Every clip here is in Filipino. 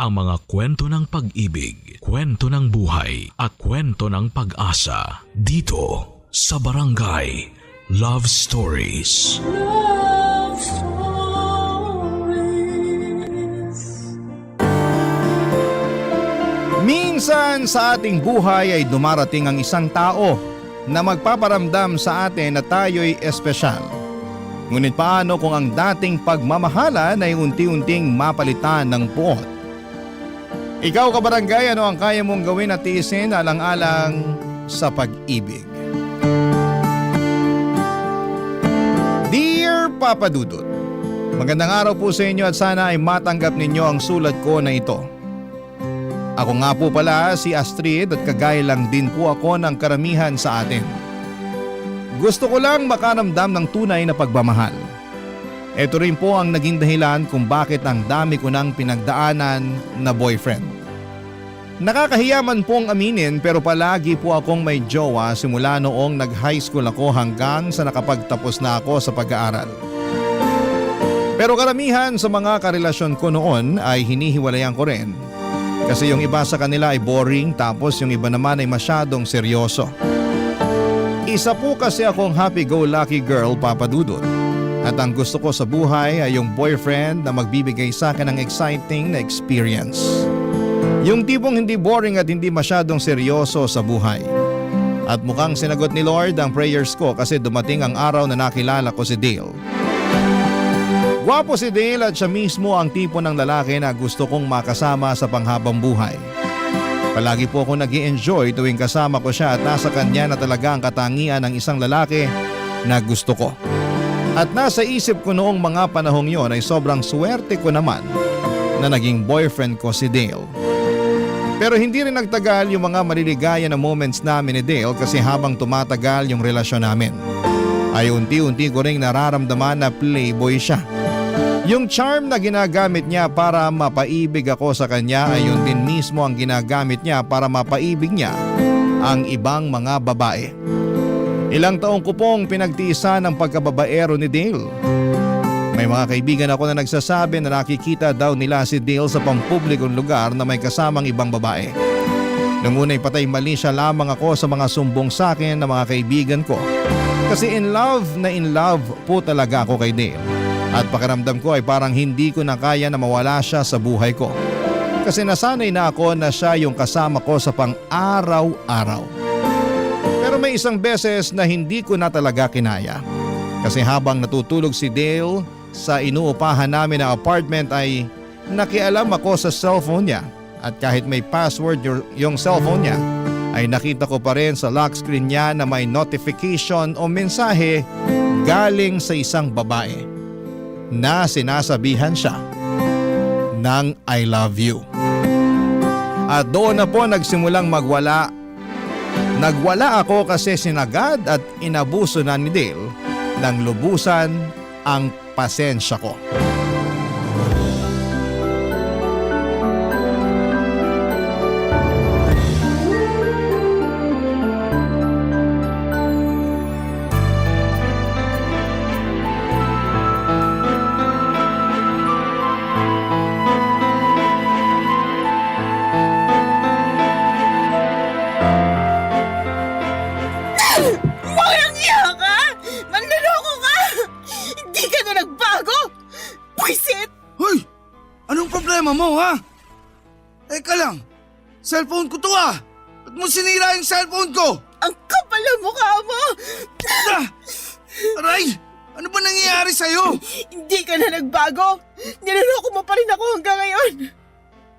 ang mga kwento ng pag-ibig, kwento ng buhay at kwento ng pag-asa dito sa Barangay Love Stories. Love Stories. Minsan sa ating buhay ay dumarating ang isang tao na magpaparamdam sa atin na tayo'y espesyal. Ngunit paano kung ang dating pagmamahalan ay unti-unting mapalitan ng puot? Ikaw kabarangay, ano ang kaya mong gawin at tiisin alang-alang sa pag-ibig? Dear Papa Dudut, magandang araw po sa inyo at sana ay matanggap ninyo ang sulat ko na ito. Ako nga po pala si Astrid at kagaya lang din po ako ng karamihan sa atin. Gusto ko lang makaramdam ng tunay na pagmamahal. Ito rin po ang naging dahilan kung bakit ang dami ko nang pinagdaanan na boyfriend. Nakakahiya man pong aminin pero palagi po akong may jowa simula noong nag-high school ako hanggang sa nakapagtapos na ako sa pag-aaral. Pero karamihan sa mga karelasyon ko noon ay hinihiwalayan ko rin. Kasi yung iba sa kanila ay boring tapos yung iba naman ay masyadong seryoso. Isa po kasi akong happy-go-lucky girl, Papa Dudut. At ang gusto ko sa buhay ay yung boyfriend na magbibigay sa akin ng exciting na experience. Yung tipong hindi boring at hindi masyadong seryoso sa buhay. At mukhang sinagot ni Lord ang prayers ko kasi dumating ang araw na nakilala ko si Dale. Gwapo si Dale at siya mismo ang tipo ng lalaki na gusto kong makasama sa panghabang buhay. Palagi po ako nag-i-enjoy tuwing kasama ko siya at nasa kanya na talaga ang katangian ng isang lalaki na gusto ko. At nasa isip ko noong mga panahong yon ay sobrang swerte ko naman na naging boyfriend ko si Dale. Pero hindi rin nagtagal yung mga maliligaya na moments namin ni Dale kasi habang tumatagal yung relasyon namin ay unti-unti ko ring nararamdaman na playboy siya. Yung charm na ginagamit niya para mapaibig ako sa kanya ay yun din mismo ang ginagamit niya para mapaibig niya ang ibang mga babae. Ilang taong ko pong pinagtiisan ang pagkababaero ni Dale. May mga kaibigan ako na nagsasabi na nakikita daw nila si Dale sa pampublikong lugar na may kasamang ibang babae. Nung una'y patay mali siya lamang ako sa mga sumbong sa akin ng mga kaibigan ko. Kasi in love po talaga ako kay Dale. At pakiramdam ko ay parang hindi ko na kaya na mawala siya sa buhay ko. Kasi nasanay na ako na siya yung kasama ko sa pang-araw-araw. Pero may isang beses na hindi ko na talaga kinaya. Kasi habang natutulog si Dale sa inuupahan namin na apartment ay nakialam ako sa cellphone niya. At kahit may password yung cellphone niya ay nakita ko pa rin sa lock screen niya na may notification o mensahe galing sa isang babae na sinasabihan siya ng I love you. At doon na po nagsimulang magwala. Nagwala ako kasi sinagad at inabuso na ni Dale ng lubusan ang pasensya ko. Walang iya ka! Manloloko ka! Hindi ka na nagbago! Pwisit! Hoy! Anong problema mo, ha? Teka lang, cellphone ko to, ha? Ba't mo sinira yung cellphone ko? Ang kapal ng mukha mo! Ah! Aray! Ano ba nangyayari sa'yo? Hindi ka na nagbago! Niloloko mo pa rin ako hanggang ngayon!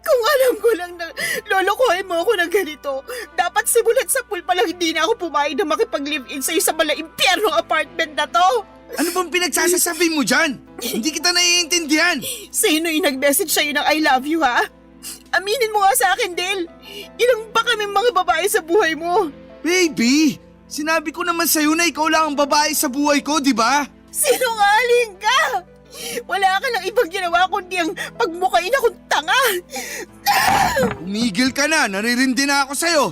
Kung alam ko lang na lolokohin mo ako ng ganito, dapat simulat sa pool pa lang hindi na ako pumayag na makipag-live-in sa'yo sa mala impyernong apartment na to! Ano bang pinagsasasabi mo dyan? Hindi kita naiintindihan! Sino yung nag-message sa'yo ng I love you, ha? Aminin mo nga sa akin, Dale! Ilang ba kaming mga babae sa buhay mo? Baby! Sinabi ko naman sa'yo na ikaw lang ang babae sa buhay ko, di ba? Sinungaling ka! Wala ka lang ibang ginawa kundi ang pagmukain akong tanga! Umigil ka na, naririndi na ako sa'yo.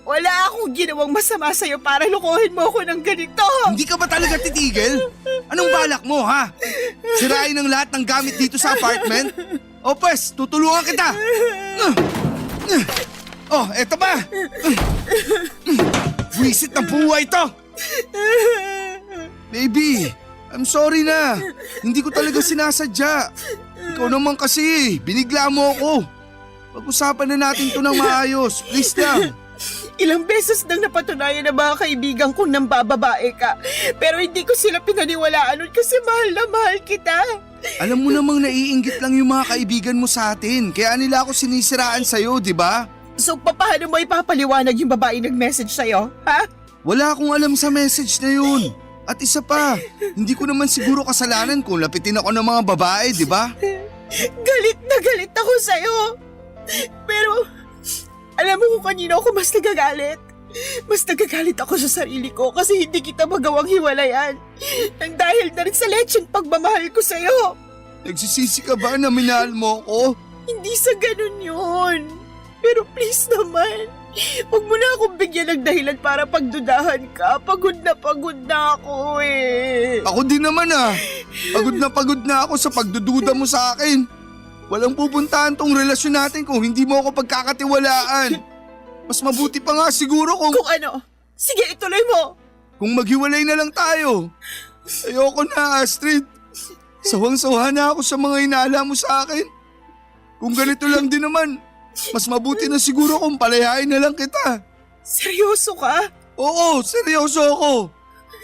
Wala akong ginawang masama sa'yo para lukuhin mo ako ng ganito! Hindi ka ba talaga titigil? Anong balak mo, ha? Sirain ang lahat ng gamit dito sa apartment? O pwes, tutulungan kita! Oh, eto ba? Wisit ng buhay to! Baby, I'm sorry na. Hindi ko talaga sinasadya. Ikaw naman kasi, binigla mo ako. Pag-usapan na natin to ng maayos. Please lang. Ilang beses nang napatunayan ng mga kaibigan kong nambababae ka. Pero hindi ko sila pinaniwalaan nun kasi mahal na mahal kita. Alam mo namang naiinggit lang yung mga kaibigan mo sa atin. Kaya nila ako sinisiraan sa'yo, di ba? So paano mo ipapaliwanag yung babae nag-message sa'yo, ha? Wala akong alam sa message na yun. At isa pa, hindi ko naman siguro kasalanan kung lapitin ako ng mga babae, di ba? Galit na galit ako sa'yo. Pero, alam mo kung kanino ako mas nagagalit? Mas nagagalit ako sa sarili ko kasi hindi kita magawang hiwalayan. Nang dahil na rin sa lecheng pagmamahal ko sa'yo. Nagsisisi ka ba na minahal mo ko? Hindi sa ganun yun. Pero please naman, huwag mo na akong bigyan ng dahilan para pagdudahan ka. Pagod na ako eh. Ako din naman ah. Pagod na ako sa pagdududa mo sa akin. Walang pupuntahan tong relasyon natin kung hindi mo ako pagkakatiwalaan. Mas mabuti pa nga siguro kung Kung sige ituloy mo. maghiwalay na lang tayo. Ayoko na, Astrid. Sawang-sawa na ako sa mga inaala mo sa akin. Kung ganito lang din naman, mas mabuti na siguro kung palayain na lang kita. Seryoso ka? Oo, seryoso ako.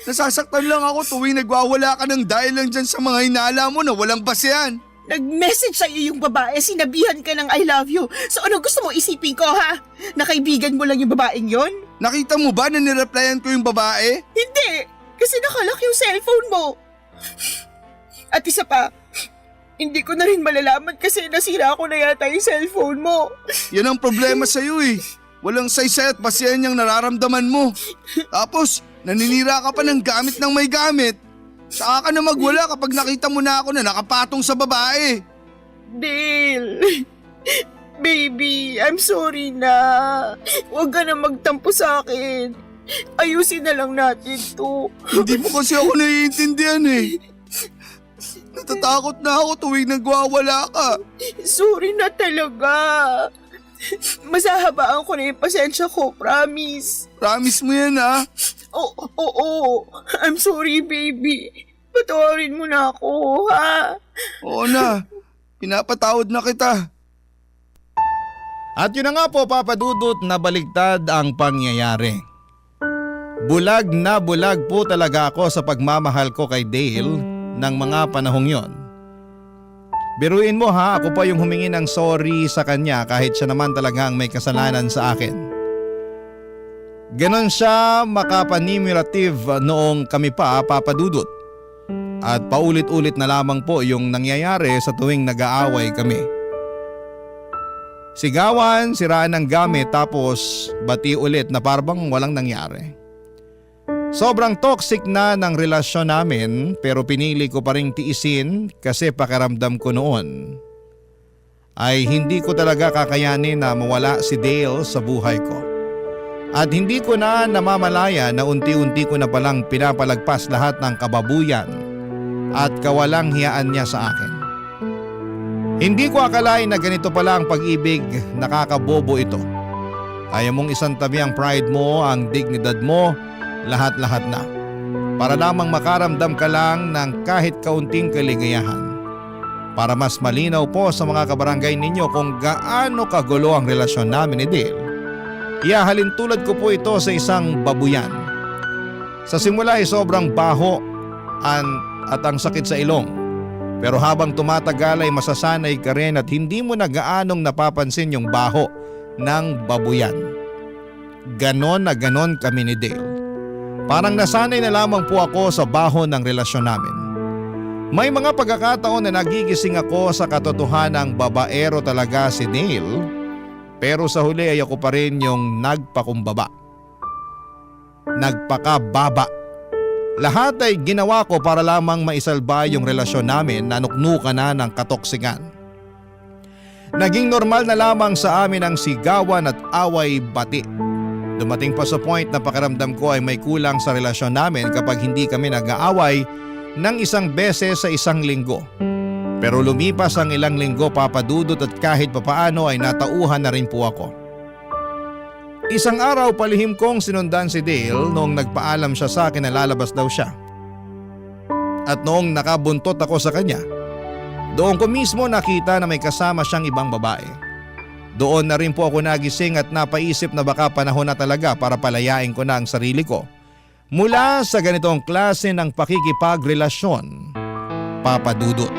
Nasasaktan lang ako tuwing nagwawala ka ng dahil lang dyan sa mga inaala mo na walang basehan. Nag-message sa'yo yung babae, sinabihan ka ng I love you. So ano gusto mo isipin ko ha? Na kaibigan mo lang yung babaeng yon? Nakita mo ba na nireplyan ko yung babae? Hindi! Kasi nakalock yung cellphone mo. At isa pa, hindi ko na rin malalaman kasi nasira ko na yata yung cellphone mo. Yan ang problema sa'yo eh. Walang saysay at basihan yung nararamdaman mo. Tapos, naninira ka pa ng gamit ng may gamit. Saka ka na magwala kapag nakita mo na ako na nakapatong sa babae. Dale, baby, I'm sorry na. Huwag ka na magtampo sa akin. Ayusin na lang natin to. Hindi mo kasi ako naiintindihan eh. Natatakot na ako tuwing nagwawala ka. Sorry na talaga. Masahabaan ko na yung pasensya ko, promise. Promise mo yan ha? Oo. I'm sorry, baby. Patawarin mo na ako, ha? Oo na. Pinapatawad na kita. At yun na nga po, Papa Dudut, na baligtad ang pangyayari. Bulag na bulag po talaga ako sa pagmamahal ko kay Dale ng mga panahong yon. Biruin mo ha, ako pa yung humingi ng sorry sa kanya kahit siya naman talagang may kasalanan sa akin. Ganon siya makapanimulative noong kami pa, Papa Dudut. At paulit-ulit na lamang po yung nangyayari sa tuwing nag-aaway kami. Sigawan, siraan ng gamit tapos bati ulit na parang walang nangyari. Sobrang toxic na ng relasyon namin pero pinili ko pa ring tiisin kasi pakiramdam ko noon ay hindi ko talaga kakayanin na mawala si Dale sa buhay ko. At hindi ko na namamalaya na unti-unti ko na palang pinapalagpas lahat ng kababuyan at kawalang hiyaan niya sa akin. Hindi ko akalain na ganito pala ang pag-ibig, nakakabobo ito. Kaya mong isantabi ang pride mo, ang dignidad mo, lahat-lahat na. Para lamang makaramdam ka lang ng kahit kaunting kaligayahan. Para mas malinaw po sa mga kabarangay ninyo kung gaano kagulo ang relasyon namin ni Dale, ihahalin tulad ko po ito sa isang babuyan. Sa simula ay sobrang baho at ang sakit sa ilong. Pero habang tumatagal ay masasanay ka rin at hindi mo na gaanong napapansin yung baho ng babuyan. Ganon na ganon kami ni Dale. Parang nasanay na lamang po ako sa baho ng relasyon namin. May mga pagkakataon na nagigising ako sa katotohanang babaero talaga si Dale, pero sa huli ay ako pa rin yung nagpakumbaba. Nagpakababa. Lahat ay ginawa ko para lamang maisalba yung relasyon namin na nuknukan na ng katoksikan. Naging normal na lamang sa amin ang sigawan at away bati. Dumating pa sa point na pakiramdam ko ay may kulang sa relasyon namin kapag hindi kami nag-aaway ng isang beses sa isang linggo. Pero lumipas ang ilang linggo, Papa Dudut, at kahit papaano ay natauhan na rin po ako. Isang araw palihim kong sinundan si Dale noong nagpaalam siya sa akin na lalabas daw siya. At noong nakabuntot ako sa kanya, doon ko mismo nakita na may kasama siyang ibang babae. Doon na rin po ako nagising at napaisip na baka panahon na talaga para palayain ko na ang sarili ko mula sa ganitong klase ng pakikipagrelasyon, Papa Dudut.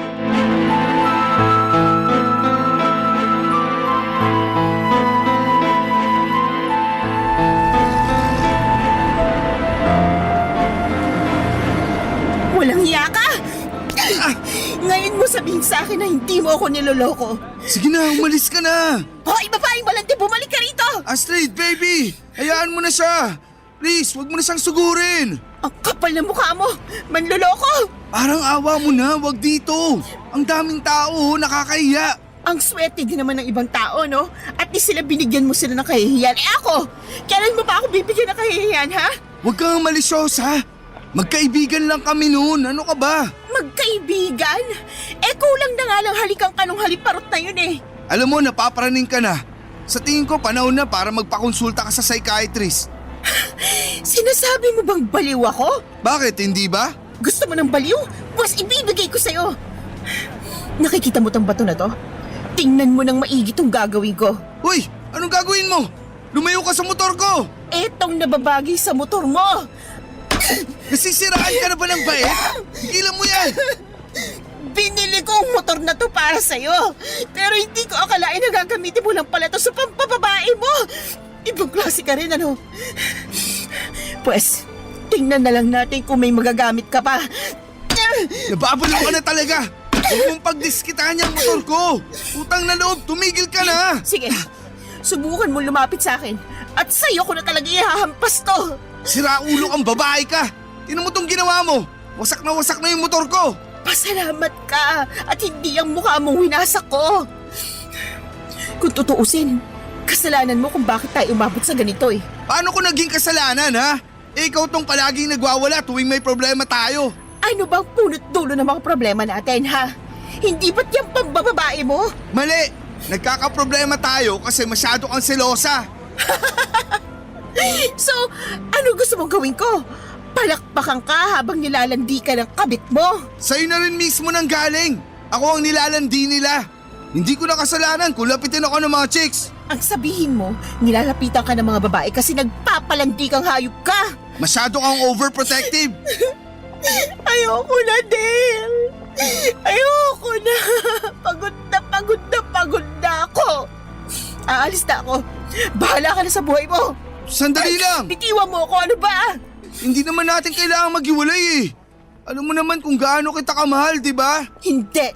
Walang hiya ka! Ngayon mo sabihin sa akin na hindi mo ako niloloko. Sige na, umalis ka na! Hoy, babaeng malandi, bumalik ka rito! Astrid, baby! Hayaan mo na siya! Please, wag mo na siyang sugurin! Ang kapal na mukha mo! Manloloko! Parang awa mo na, wag dito! Ang daming tao, nakakahiya! Ang swerte din naman ng ibang tao, no? At di sila binigyan mo sila ng kahihiyan. Eh ako, kailan mo pa ako bibigyan ng kahihiyan, ha? Huwag kang malisyosa! Magkaibigan lang kami noon, ano ka ba? Magkaibigan? Eh kulang na nga lang halikang kanong haliparot na yun eh. Alam mo, napaparaning ka na. Sa tingin ko, panahon na para magpakonsulta ka sa psychiatrist. Sinasabi mo bang baliw ako? Bakit, hindi ba? Gusto mo ng baliw? Pues ibibigay ko sa'yo. Nakikita mo tong bato na to? Tingnan mo nang maigi tong gagawin ko. Uy, anong gagawin mo? Lumayo ka sa motor ko! Etong nababagi sa motor mo. Nasisiraan ka na ba ng bait? Higilan mo yan! Binili ko ang motor na to para sa'yo. Pero hindi ko akalain na gagamitin mo lang pala to sa pampababae mo. Ibang klase ka rin, ano? Pues, tingnan na lang natin kung may magagamit ka pa. Nababalo ka na talaga! Huwag mong pagdiskitahan yung motor ko! Utang na loob, tumigil ka na! Sige, subukan mo lumapit sa akin. At sa'yo ko na talaga ihahampas to. Siraulo kang babae ka! Tinan mo tong ginawa mo! Wasak na yung motor ko! Pasalamat ka at hindi ang mukha mong winasak ko. Kung tutuusin, kasalanan mo kung bakit tayo umabot sa ganito eh. Paano ko naging kasalanan, ha? Eh, ikaw tong palaging nagwawala tuwing may problema tayo. Ano bang punot dulo ng mga problema natin, ha? Hindi ba't yung pambababae mo? Mali! Nagkakaproblema tayo kasi masyado kang selosa. So, ano gusto mong gawin ko? Palakpakan ka habang nilalandi ka ng kabit mo. Sa'yo na rin mismo nang galing. Ako ang nilalandi nila. Hindi ko na kasalanan kung lapitin ako ng mga chicks. Ang sabihin mo, nilalapitan ka ng mga babae kasi nagpapalandi kang hayop ka. Masyado kang overprotective. Ayoko na, Dale. Ayoko na. Pagod na ako. Aalis na ako. Bahala ka na sa buhay mo. Sandali lang. Bitiwan mo ako, ano ba? Hindi naman natin kailangan maghiwalay eh. Alam mo naman kung gaano kita kamahal, di ba? Hindi.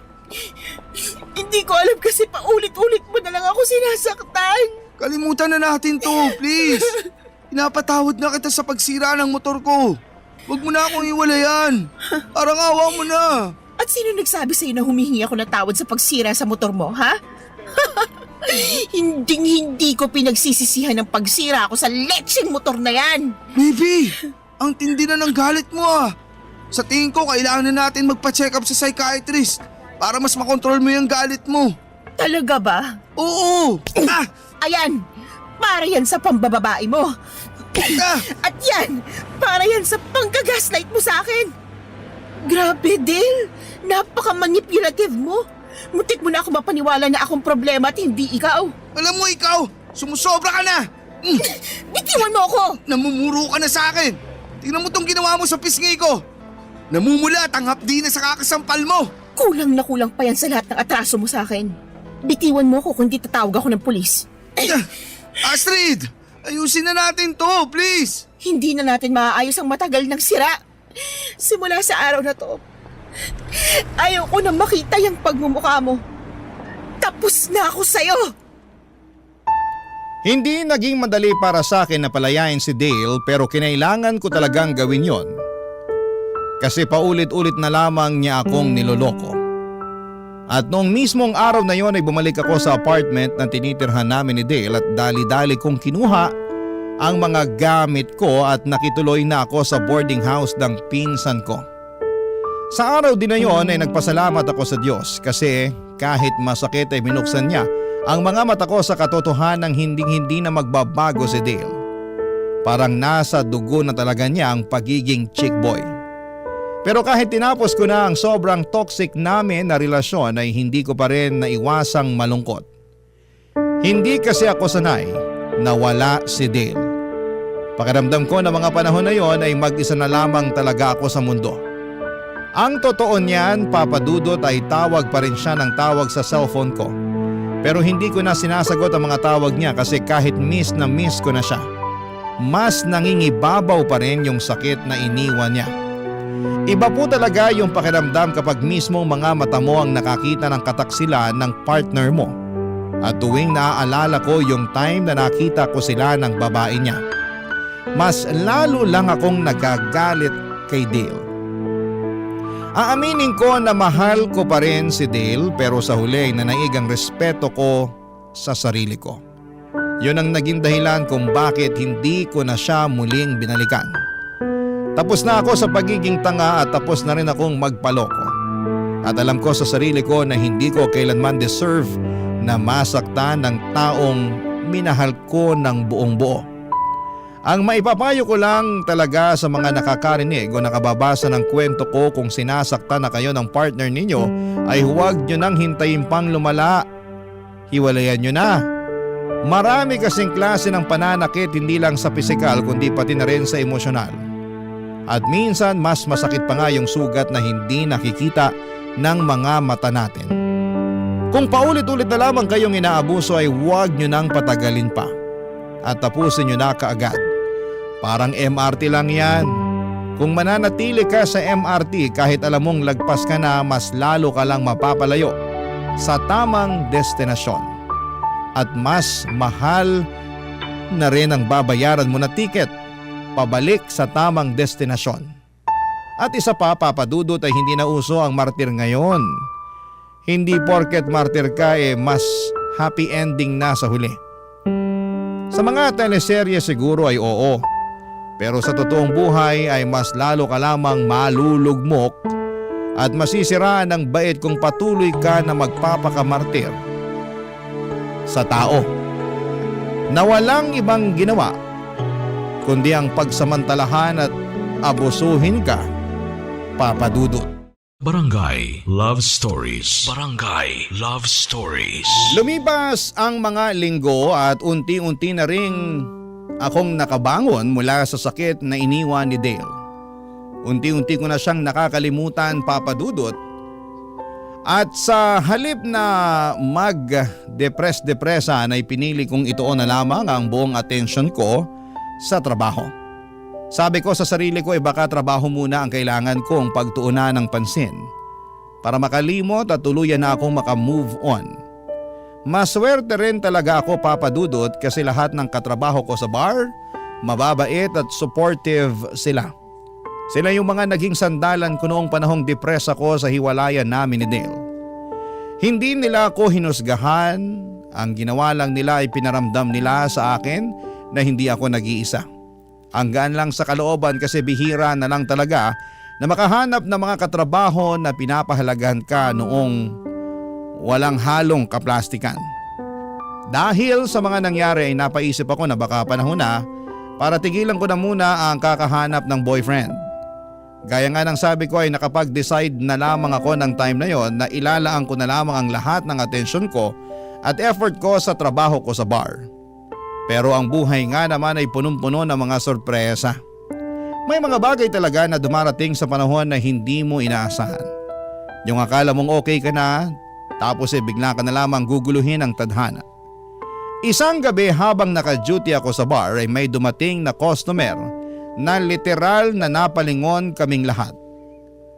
Hindi ko alam kasi paulit-ulit mo na lang ako sinasaktan. Kalimutan na natin to, please. Pinapatawad na kita sa pagsira ng motor ko. Huwag mo na akong iwalayan. Parang awa mo na. At sino nagsabi sa'yo na humihingi ako ng tawad sa pagsira sa motor mo, ha? Hindi ko pinagsisisihan ng pagsira ako sa lecheng motor na yan. Baby, ang tindi na ng galit mo ah. Sa tingin ko, kailangan na natin magpa-check up sa psychiatrist para mas makontrol mo yung galit mo. Talaga ba? Oo! Ah! Ayan, para yan sa pambababae mo. Ah! At yan, para yan sa panggagaslight mo sa akin. Grabe, Dale. Napaka-manipulative mo. Muntik mo na ako mapaniwala na akong problema at hindi ikaw. Alam mo ikaw, sumusobra ka na! Bitiwan mo ako! Namumuro ka na sa akin! Tingnan mo tong ginawa mo sa pisngi ko! Namumulat ang hapdi na sa kakasampal mo! Kulang na kulang pa yan sa lahat ng atraso mo sa akin. Bitiwan mo ako kung di tatawag ako ng pulis. Astrid! Ayusin na natin to, please! Hindi na natin maaayos ang matagal ng sira. Simula sa araw na to, ayaw ko na makita yung pagmumukha mo. Tapos na ako sa'yo! Hindi naging madali para sa akin na palayain si Dale pero kinailangan ko talagang gawin yon. Kasi paulit-ulit na lamang niya akong niloloko. At noong mismong araw na yon ay bumalik ako sa apartment na tinitirhan namin ni Dale at dali-dali kong kinuha ang mga gamit ko at nakituloy na ako sa boarding house ng pinsan ko. Sa araw din na yon ay nagpasalamat ako sa Diyos kasi kahit masakit ay binuksan niya ang mga mata ko sa katotohanang hindi na magbabago si Dale. Parang nasa dugo na talaga niya ang pagiging chick boy. Pero kahit tinapos ko na ang sobrang toxic namin na relasyon ay hindi ko pa rin naiwasang malungkot. Hindi kasi ako sanay na wala si Dale. Pakiramdam ko na mga panahon na yon ay mag-isa na lamang talaga ako sa mundo. Ang totoo niyan, Papa Dudut, ay tawag pa rin siya ng tawag sa cellphone ko. Pero hindi ko na sinasagot ang mga tawag niya kasi kahit miss na miss ko na siya, mas nangingibabaw pa rin yung sakit na iniwan niya. Iba po talaga yung pakiramdam kapag mismo mga mata mo ang nakakita ng kataksilan ng partner mo. At tuwing naaalala ko yung time na nakita ko sila ng babae niya, mas lalo lang akong nagagalit kay Dale. Aaminin ko na mahal ko pa rin si Dale pero sa huli ay nanaig ang respeto ko sa sarili ko. Yun ang naging dahilan kung bakit hindi ko na siya muling binalikan. Tapos na ako sa pagiging tanga at tapos na rin akong magpaloko. At alam ko sa sarili ko na hindi ko kailanman deserve na masaktan ng taong minahal ko ng buong buo. Ang maipapayo ko lang talaga sa mga nakakarinig o nakababasa ng kwento ko kung sinasaktan na kayo ng partner ninyo ay huwag nyo nang hintayin pang lumala. Hiwalayan nyo na. Marami kasing klase ng pananakit hindi lang sa pisikal kundi pati na rin sa emosyonal. At minsan mas masakit pa nga yung sugat na hindi nakikita ng mga mata natin. Kung paulit-ulit na lamang kayong inaabuso ay huwag nyo nang patagalin pa at tapusin nyo na kaagad. Parang MRT lang yan. Kung mananatili ka sa MRT kahit alam mong lagpas ka na, mas lalo ka lang mapapalayo sa tamang destinasyon. At mas mahal na rin ang babayaran mo na tiket pabalik sa tamang destinasyon. At isa pa, Papa Dudut, ay hindi na uso ang martir ngayon. Hindi porket martir ka mas happy ending na sa huli. Sa mga teleserye siguro ay oo. Pero sa totoong buhay ay mas lalo ka lamang malulugmok at masisiraan ng bait kung patuloy ka na magpapakamartir sa tao na walang ibang ginawa kundi ang pagsamantalahan at abusuhin ka, Papa Dudut. Barangay Love Stories. Barangay Love Stories. Lumipas ang mga linggo at unti-unti na ring akong nakabangon mula sa sakit na iniwan ni Dale. Unti-unti ko na siyang nakakalimutan, Papa Dudut. At sa halip na mag-depress-depressan ay pinili kong ituon na lamang ang buong atensyon ko sa trabaho. Sabi ko sa sarili ko ay baka trabaho muna ang kailangan kong pagtuunan ng pansin para makalimot at tuluyan na akong makamove on. Maswerte rin talaga ako, Papa Dudut, kasi lahat ng katrabaho ko sa bar, mababait at supportive sila. Sila yung mga naging sandalan ko noong panahong depress ako sa hiwalayan namin ni Dale. Hindi nila ako hinusgahan, ang ginawa lang nila ay pinaramdam nila sa akin na hindi ako nag-iisa. Ang gaan lang sa kalooban kasi bihira na lang talaga na makahanap ng mga katrabaho na pinapahalagahan ka noong walang halong kaplastikan. Dahil sa mga nangyari ay napaisip ako na baka panahon na para tigilan ko na muna ang kakahanap ng boyfriend. Gaya nga ng sabi ko ay nakapag-decide na lamang ako ng time na yon na ilalaan ko na lamang ang lahat ng atensyon ko at effort ko sa trabaho ko sa bar. Pero ang buhay nga naman ay punong-puno ng mga sorpresa. May mga bagay talaga na dumarating sa panahon na hindi mo inaasahan. Yung akala mong okay ka na, tapos bigla ka na lamang guguluhin ang tadhana. Isang gabi habang naka-duty ako sa bar ay may dumating na customer na literal na napalingon kaming lahat.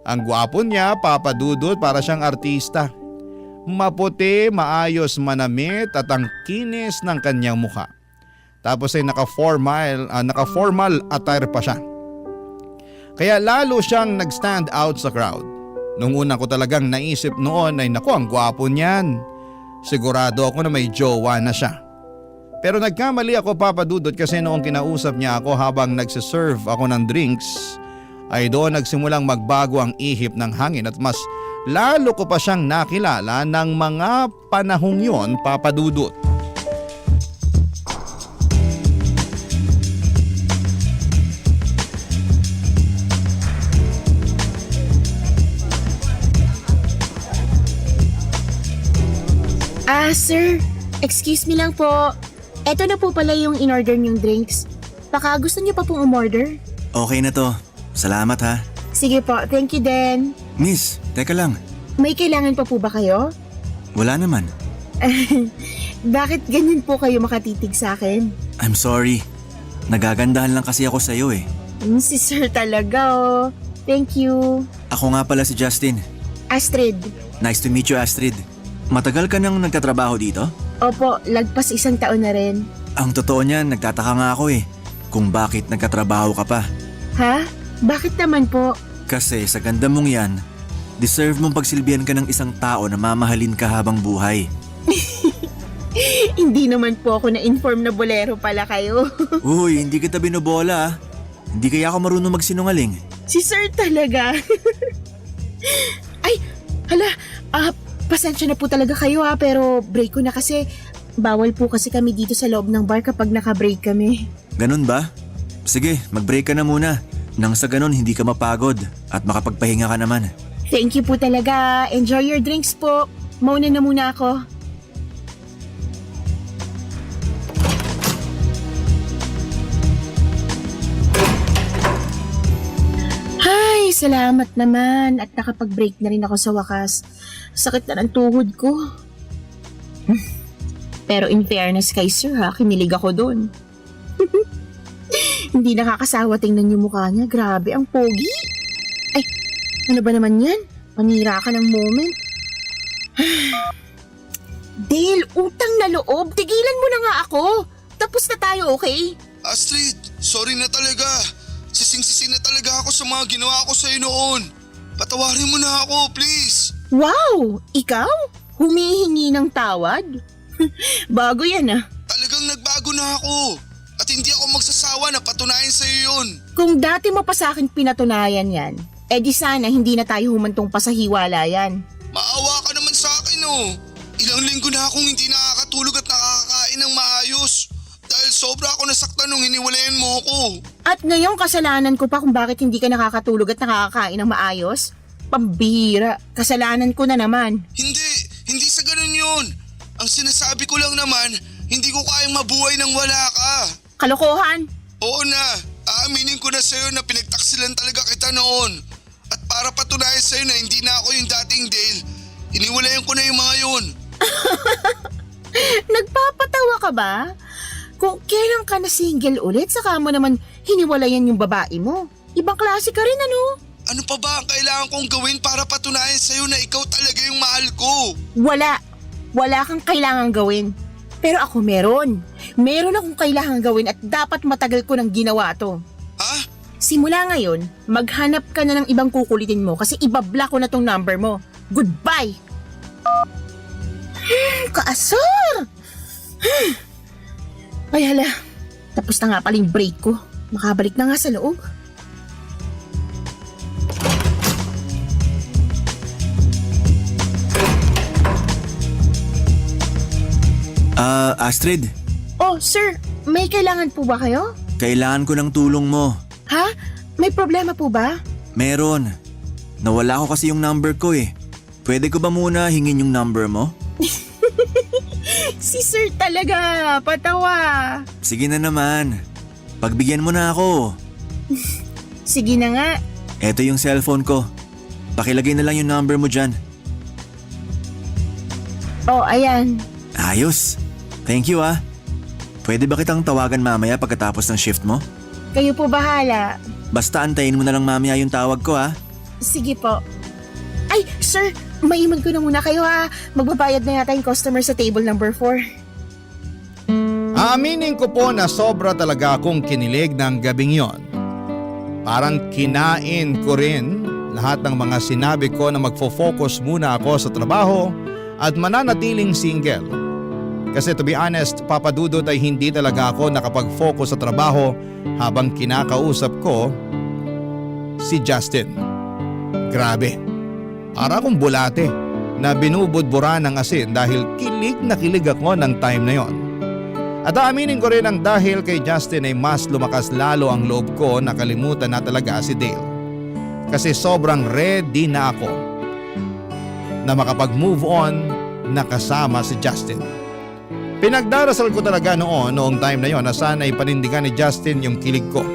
Ang gwapo niya, Papa Dudut, para siyang artista. Maputi, maayos manamit at ang kinis ng kanyang mukha. Tapos ay naka-formal attire pa siya. Kaya lalo siyang nag-stand out sa crowd. Nung una ko talagang naisip noon ay naku, ang gwapo niyan. Sigurado ako na may jowa na siya. Pero nagkamali ako, Papa Dudut, kasi noong kinausap niya ako habang nagsiserve ako ng drinks ay doon nagsimulang magbago ang ihip ng hangin at mas lalo ko pa siyang nakilala ng mga panahong yon, Papa Dudut. Sir, excuse me lang po. Eto na po pala yung in-order niyong drinks. Baka gusto niyo pa pong umorder? Okay na to. Salamat ha. Sige po, thank you din. Miss, teka lang. May kailangan pa po ba kayo? Wala naman. Bakit ganyan po kayo makatitig sa akin? I'm sorry. Nagagandahan lang kasi ako sa'yo eh. Si Sir talaga oh. Thank you. Ako nga pala si Justin. Astrid. Nice to meet you, Astrid. Matagal ka nang nagtatrabaho dito? Opo, lagpas 1 taon na rin. Ang totoo niyan, nagtataka nga ako eh. Kung bakit nagkatrabaho ka pa. Ha? Bakit naman po? Kasi sa ganda mong yan, deserve mong pagsilbihan ka ng isang tao na mamahalin ka habang buhay. Hindi naman po ako na-inform na bolero pala kayo. Uy, hindi kita binobola ah. Hindi kaya ako marunong magsinungaling. Si Sir talaga. Ay, hala, pasensya na po talaga kayo pero break ko na kasi bawal po kasi kami dito sa loob ng bar kapag naka-break kami. Ganun ba? Sige, mag-break ka na muna. Nang sa ganun hindi ka mapagod at makapagpahinga ka naman. Thank you po talaga. Enjoy your drinks po. Mauna na muna ako. Ay, salamat naman at nakapag-break na rin ako sa wakas. Sakit na ng tuhod ko. Pero in fairness kay Sir ha, kinilig ako dun. Hindi nakakasawa tingnan yung mukha niya. Grabe, ang pogi. Ay, ano ba naman yan? Panira ka ng moment. Dale, utang na loob. Tigilan mo na nga ako. Tapos na tayo, okay? Astrid, sorry na talaga. Sising-sisi na talaga ako sa mga ginawa ko sa'yo noon. Patawarin mo na ako, please. Wow! Ikaw? Humihingi ng tawad? Bago yan ah. Talagang nagbago na ako. At hindi ako magsasawa na patunayan sa'yo yun. Kung dati mo pa sa akin pinatunayan yan, di sana hindi na tayo humantong pa sa hiwalayan. Maawa ka naman sa akin oh. Ilang linggo na akong hindi nakakatulog at nakakakain ng maayos. Dahil sobra ako nasaktan nung hiniwalayan mo ako. At ngayon kasalanan ko pa kung bakit hindi ka nakakatulog at nakakakain ng maayos? Pambihira, kasalanan ko na naman. Hindi sa ganun yun. Ang sinasabi ko lang naman, hindi ko kayang mabuhay nang wala ka. Kalokohan! Oo na, aaminin ko na sa'yo na pinagtaksilan talaga kita noon. At para patunayan sa'yo na hindi na ako yung dating Dale, hiniwalayan ko na yung mga yun. Nagpapatawa ka ba? Kung kailan ka na single ulit, saka mo naman hiniwalayan yung babae mo. Ibang klase ka rin ano? Ano pa ba ang kailangan kong gawin para patunayan sa'yo na ikaw talaga yung mahal ko? Wala kang kailangang gawin. Pero ako meron. Meron akong kailangang gawin at dapat matagal ko nang ginawa to. Ha? Simula ngayon, maghanap ka na ng ibang kukulitin mo kasi ibablock ko na tong number mo. Goodbye! Kaasar! Ay hala, tapos na nga paling break ko. Makabalik na nga sa loob. Astrid, Oh, sir, may kailangan po ba kayo? kailangan ko ng tulong mo. Ha? May problema po ba? Meron. Nawala ko kasi yung number ko eh. Pwede ko ba muna hingin yung number mo? Si sir talaga, patawa. Sige na naman. Pagbigyan mo na ako. Sige na nga. Eto yung cellphone ko. Pakilagay na lang yung number mo dyan. Oh, ayan. Ayos. Thank you ah. Pwede ba kitang tawagan mamaya pagkatapos ng shift mo? Kayo po bahala. Basta antayin mo na lang mamaya yung tawag ko ah. Sige po. Ay, sir, maiman ko na muna kayo ha. Magbabayad na yata yung customer sa table number 4. Aminin ko po na sobra talaga akong kinilig ng gabing yon. Parang kinain ko rin lahat ng mga sinabi ko na magfo-focus muna ako sa trabaho at mananatiling single. Kasi to be honest, Papa Dudut ay hindi talaga ako nakapag-focus sa trabaho habang kinakausap ko si Justin. Grabe, para akong bulate na binubudbura ng asin dahil kilig na kilig ako ng time na yon. At aaminin ko rin ang dahil kay Justin ay mas lumakas lalo ang loob ko na kalimutan na talaga si Dale. Kasi sobrang ready na ako na makapag-move on na kasama si Justin. Pinagdarasal ko talaga noong time na yon na sana ay panindigan ni Justin yung kilig ko.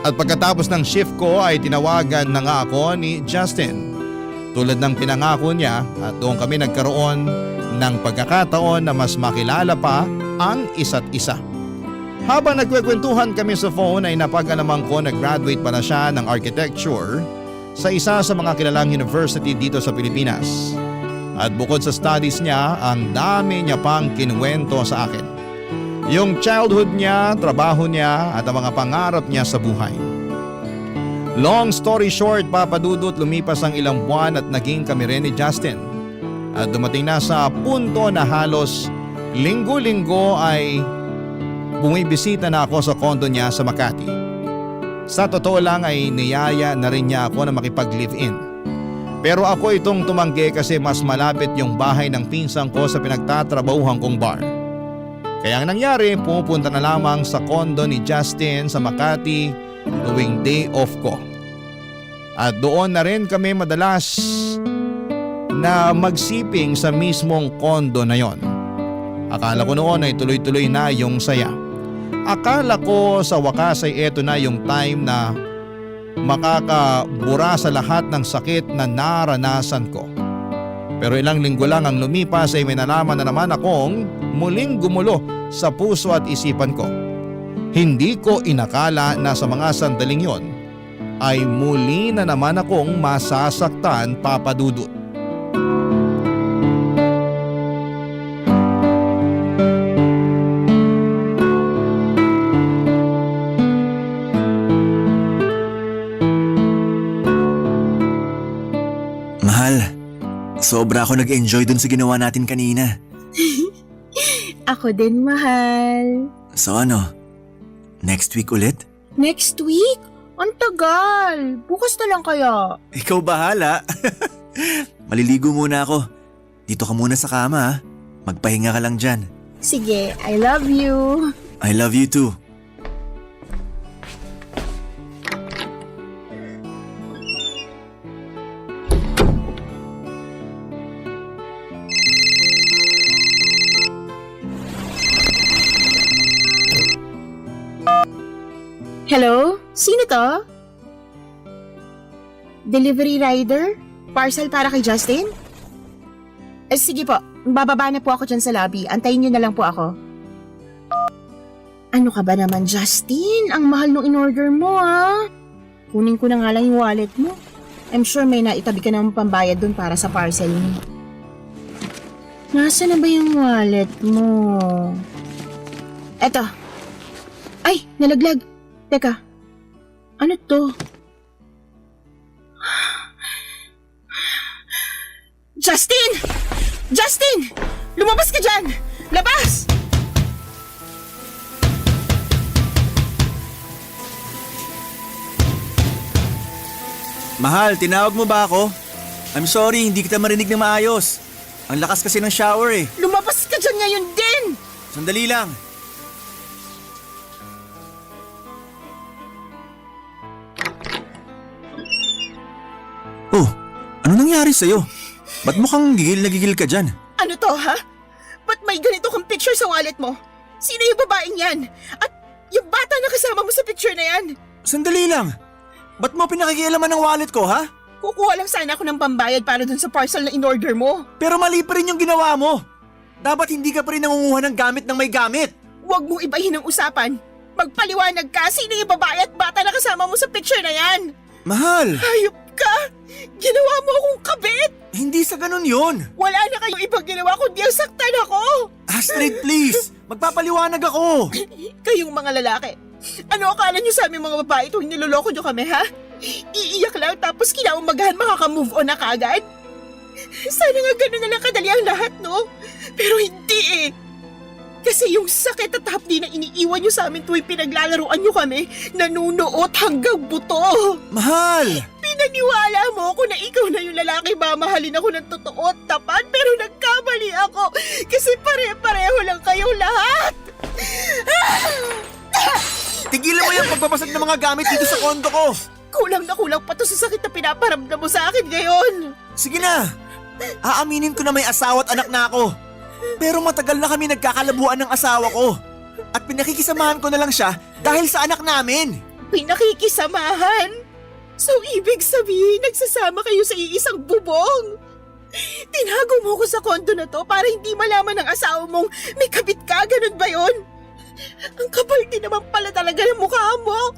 At pagkatapos ng shift ko ay tinawagan na nga ako ni Justin. Tulad ng pinangako niya at doon kami nagkaroon ng pagkakataon na mas makilala pa ang isa't isa. Habang nagkwekwentuhan kami sa phone ay napag-alaman ko na graduate pala siya ng architecture sa isa sa mga kilalang university dito sa Pilipinas. At bukod sa studies niya, ang dami niya pang kinuwento sa akin. Yung childhood niya, trabaho niya at ang mga pangarap niya sa buhay. Long story short, Papa Dudut, lumipas ang ilang buwan at naging kami rin ni Justin. At dumating na sa punto na halos linggo-linggo ay bumibisita na ako sa condo niya sa Makati. Sa totoo lang ay niyaya na rin niya ako na makipag-live-in. Pero ako itong tumanggi kasi mas malapit yung bahay ng pinsan ko sa pinagtatrabahuhan kong bar. Kaya ang nangyari, pupunta na lamang sa condo ni Justin sa Makati tuwing day off ko. At doon na rin kami madalas na magsiping sa mismong condo na yon. Akala ko noon ay tuloy-tuloy na yung saya. Akala ko sa wakas ay eto na yung time na makakabura sa lahat ng sakit na naranasan ko. Pero ilang linggo lang ang lumipas ay may nalaman na naman akong muling gumulo sa puso at isipan ko. Hindi ko inakala na sa mga sandaling yon ay muli na naman akong masasaktan, Papa Dudut. Mahal, sobra ako nag-enjoy dun sa ginawa natin kanina. Ako din, mahal. So ano, next week ulit? Next week? Ang tagal. Bukas na lang kaya. Ikaw bahala. Maliligo muna ako. Dito ka muna sa kama ha. Magpahinga ka lang dyan. Sige, I love you. I love you too. Hello? Sino to? Delivery rider? Parcel para kay Justin? Sige po, bababa na po ako dyan sa lobby. Antayin niyo na lang po ako. Ano ka ba naman, Justin? Ang mahal nung in-order mo, ha? Kunin ko na nga lang yung wallet mo. I'm sure may naitabi ka naman pambayad dun para sa parcel mo. Nasaan na ba yung wallet mo? Eto. Ay, nalaglag. Teka, ano to? Justin! Justin! Lumabas ka dyan! Labas! Mahal, tinawag mo ba ako? I'm sorry, hindi kita marinig ng maayos. Ang lakas kasi ng shower eh. Lumabas ka dyan ngayon din! Sandali lang. Oh, ano nangyari sa'yo? Ba't mukhang gigil na gigil ka dyan? Ano to, ha? Ba't may ganito kang picture sa wallet mo? Sino yung babaeng yan? At yung bata na kasama mo sa picture na yan? Sandali lang. Ba't mo pinakikialaman ng wallet ko, ha? Kukuha lang sana ako ng pambayad para dun sa parcel na in-order mo. Pero mali pa rin yung ginawa mo. Dapat hindi ka pa rin nangunguha ng gamit ng may gamit. Huwag mong ibahin ang usapan. Magpaliwanag ka, sino yung babae at bata na kasama mo sa picture na yan? Mahal, Hayop ka! Ginawa mo akong kabit! hindi sa ganun yun. Wala na kayong ibang ginawa kundi ang saktan ako! Astrid, please. Magpapaliwanag ako. Kayong mga lalaki, ano akala niyo sa aming mga babae tuwing niloloko niyo kami, ha? Iiyak lang tapos kinaumagahan makaka-move on na kaagad? Sana nga ganun na lang kadali ang lahat, no? Pero hindi eh. Kasi yung sakit at hapdi na iniiwan nyo sa amin tuwing pinaglalaroan nyo kami, nanunuot hanggang buto. Mahal! Pinaniwala mo ako na ikaw na yung lalaki mamahalin ako ng totoo at tapat, pero nagkamali ako kasi pare-pareho lang kayong lahat. Tigilan mo yung pagbabasag ng mga gamit dito sa kondo ko! Kulang na kulang pa to sa sakit na pinaparamdam mo sa akin ngayon. Sige na! Aaminin ko na may asawa at anak na ako. Pero matagal na kami nagkakalabuan ng asawa ko. At pinakikisamahan ko na lang siya dahil sa anak namin. Pinakikisamahan? So ibig sabihin nagsasama kayo sa iisang bubong? Tinago mo ko sa kondo na to para hindi malaman ng asawa mong may kabit ka, ganun ba yun? Ang kapal din naman pala talaga ng mukha mo.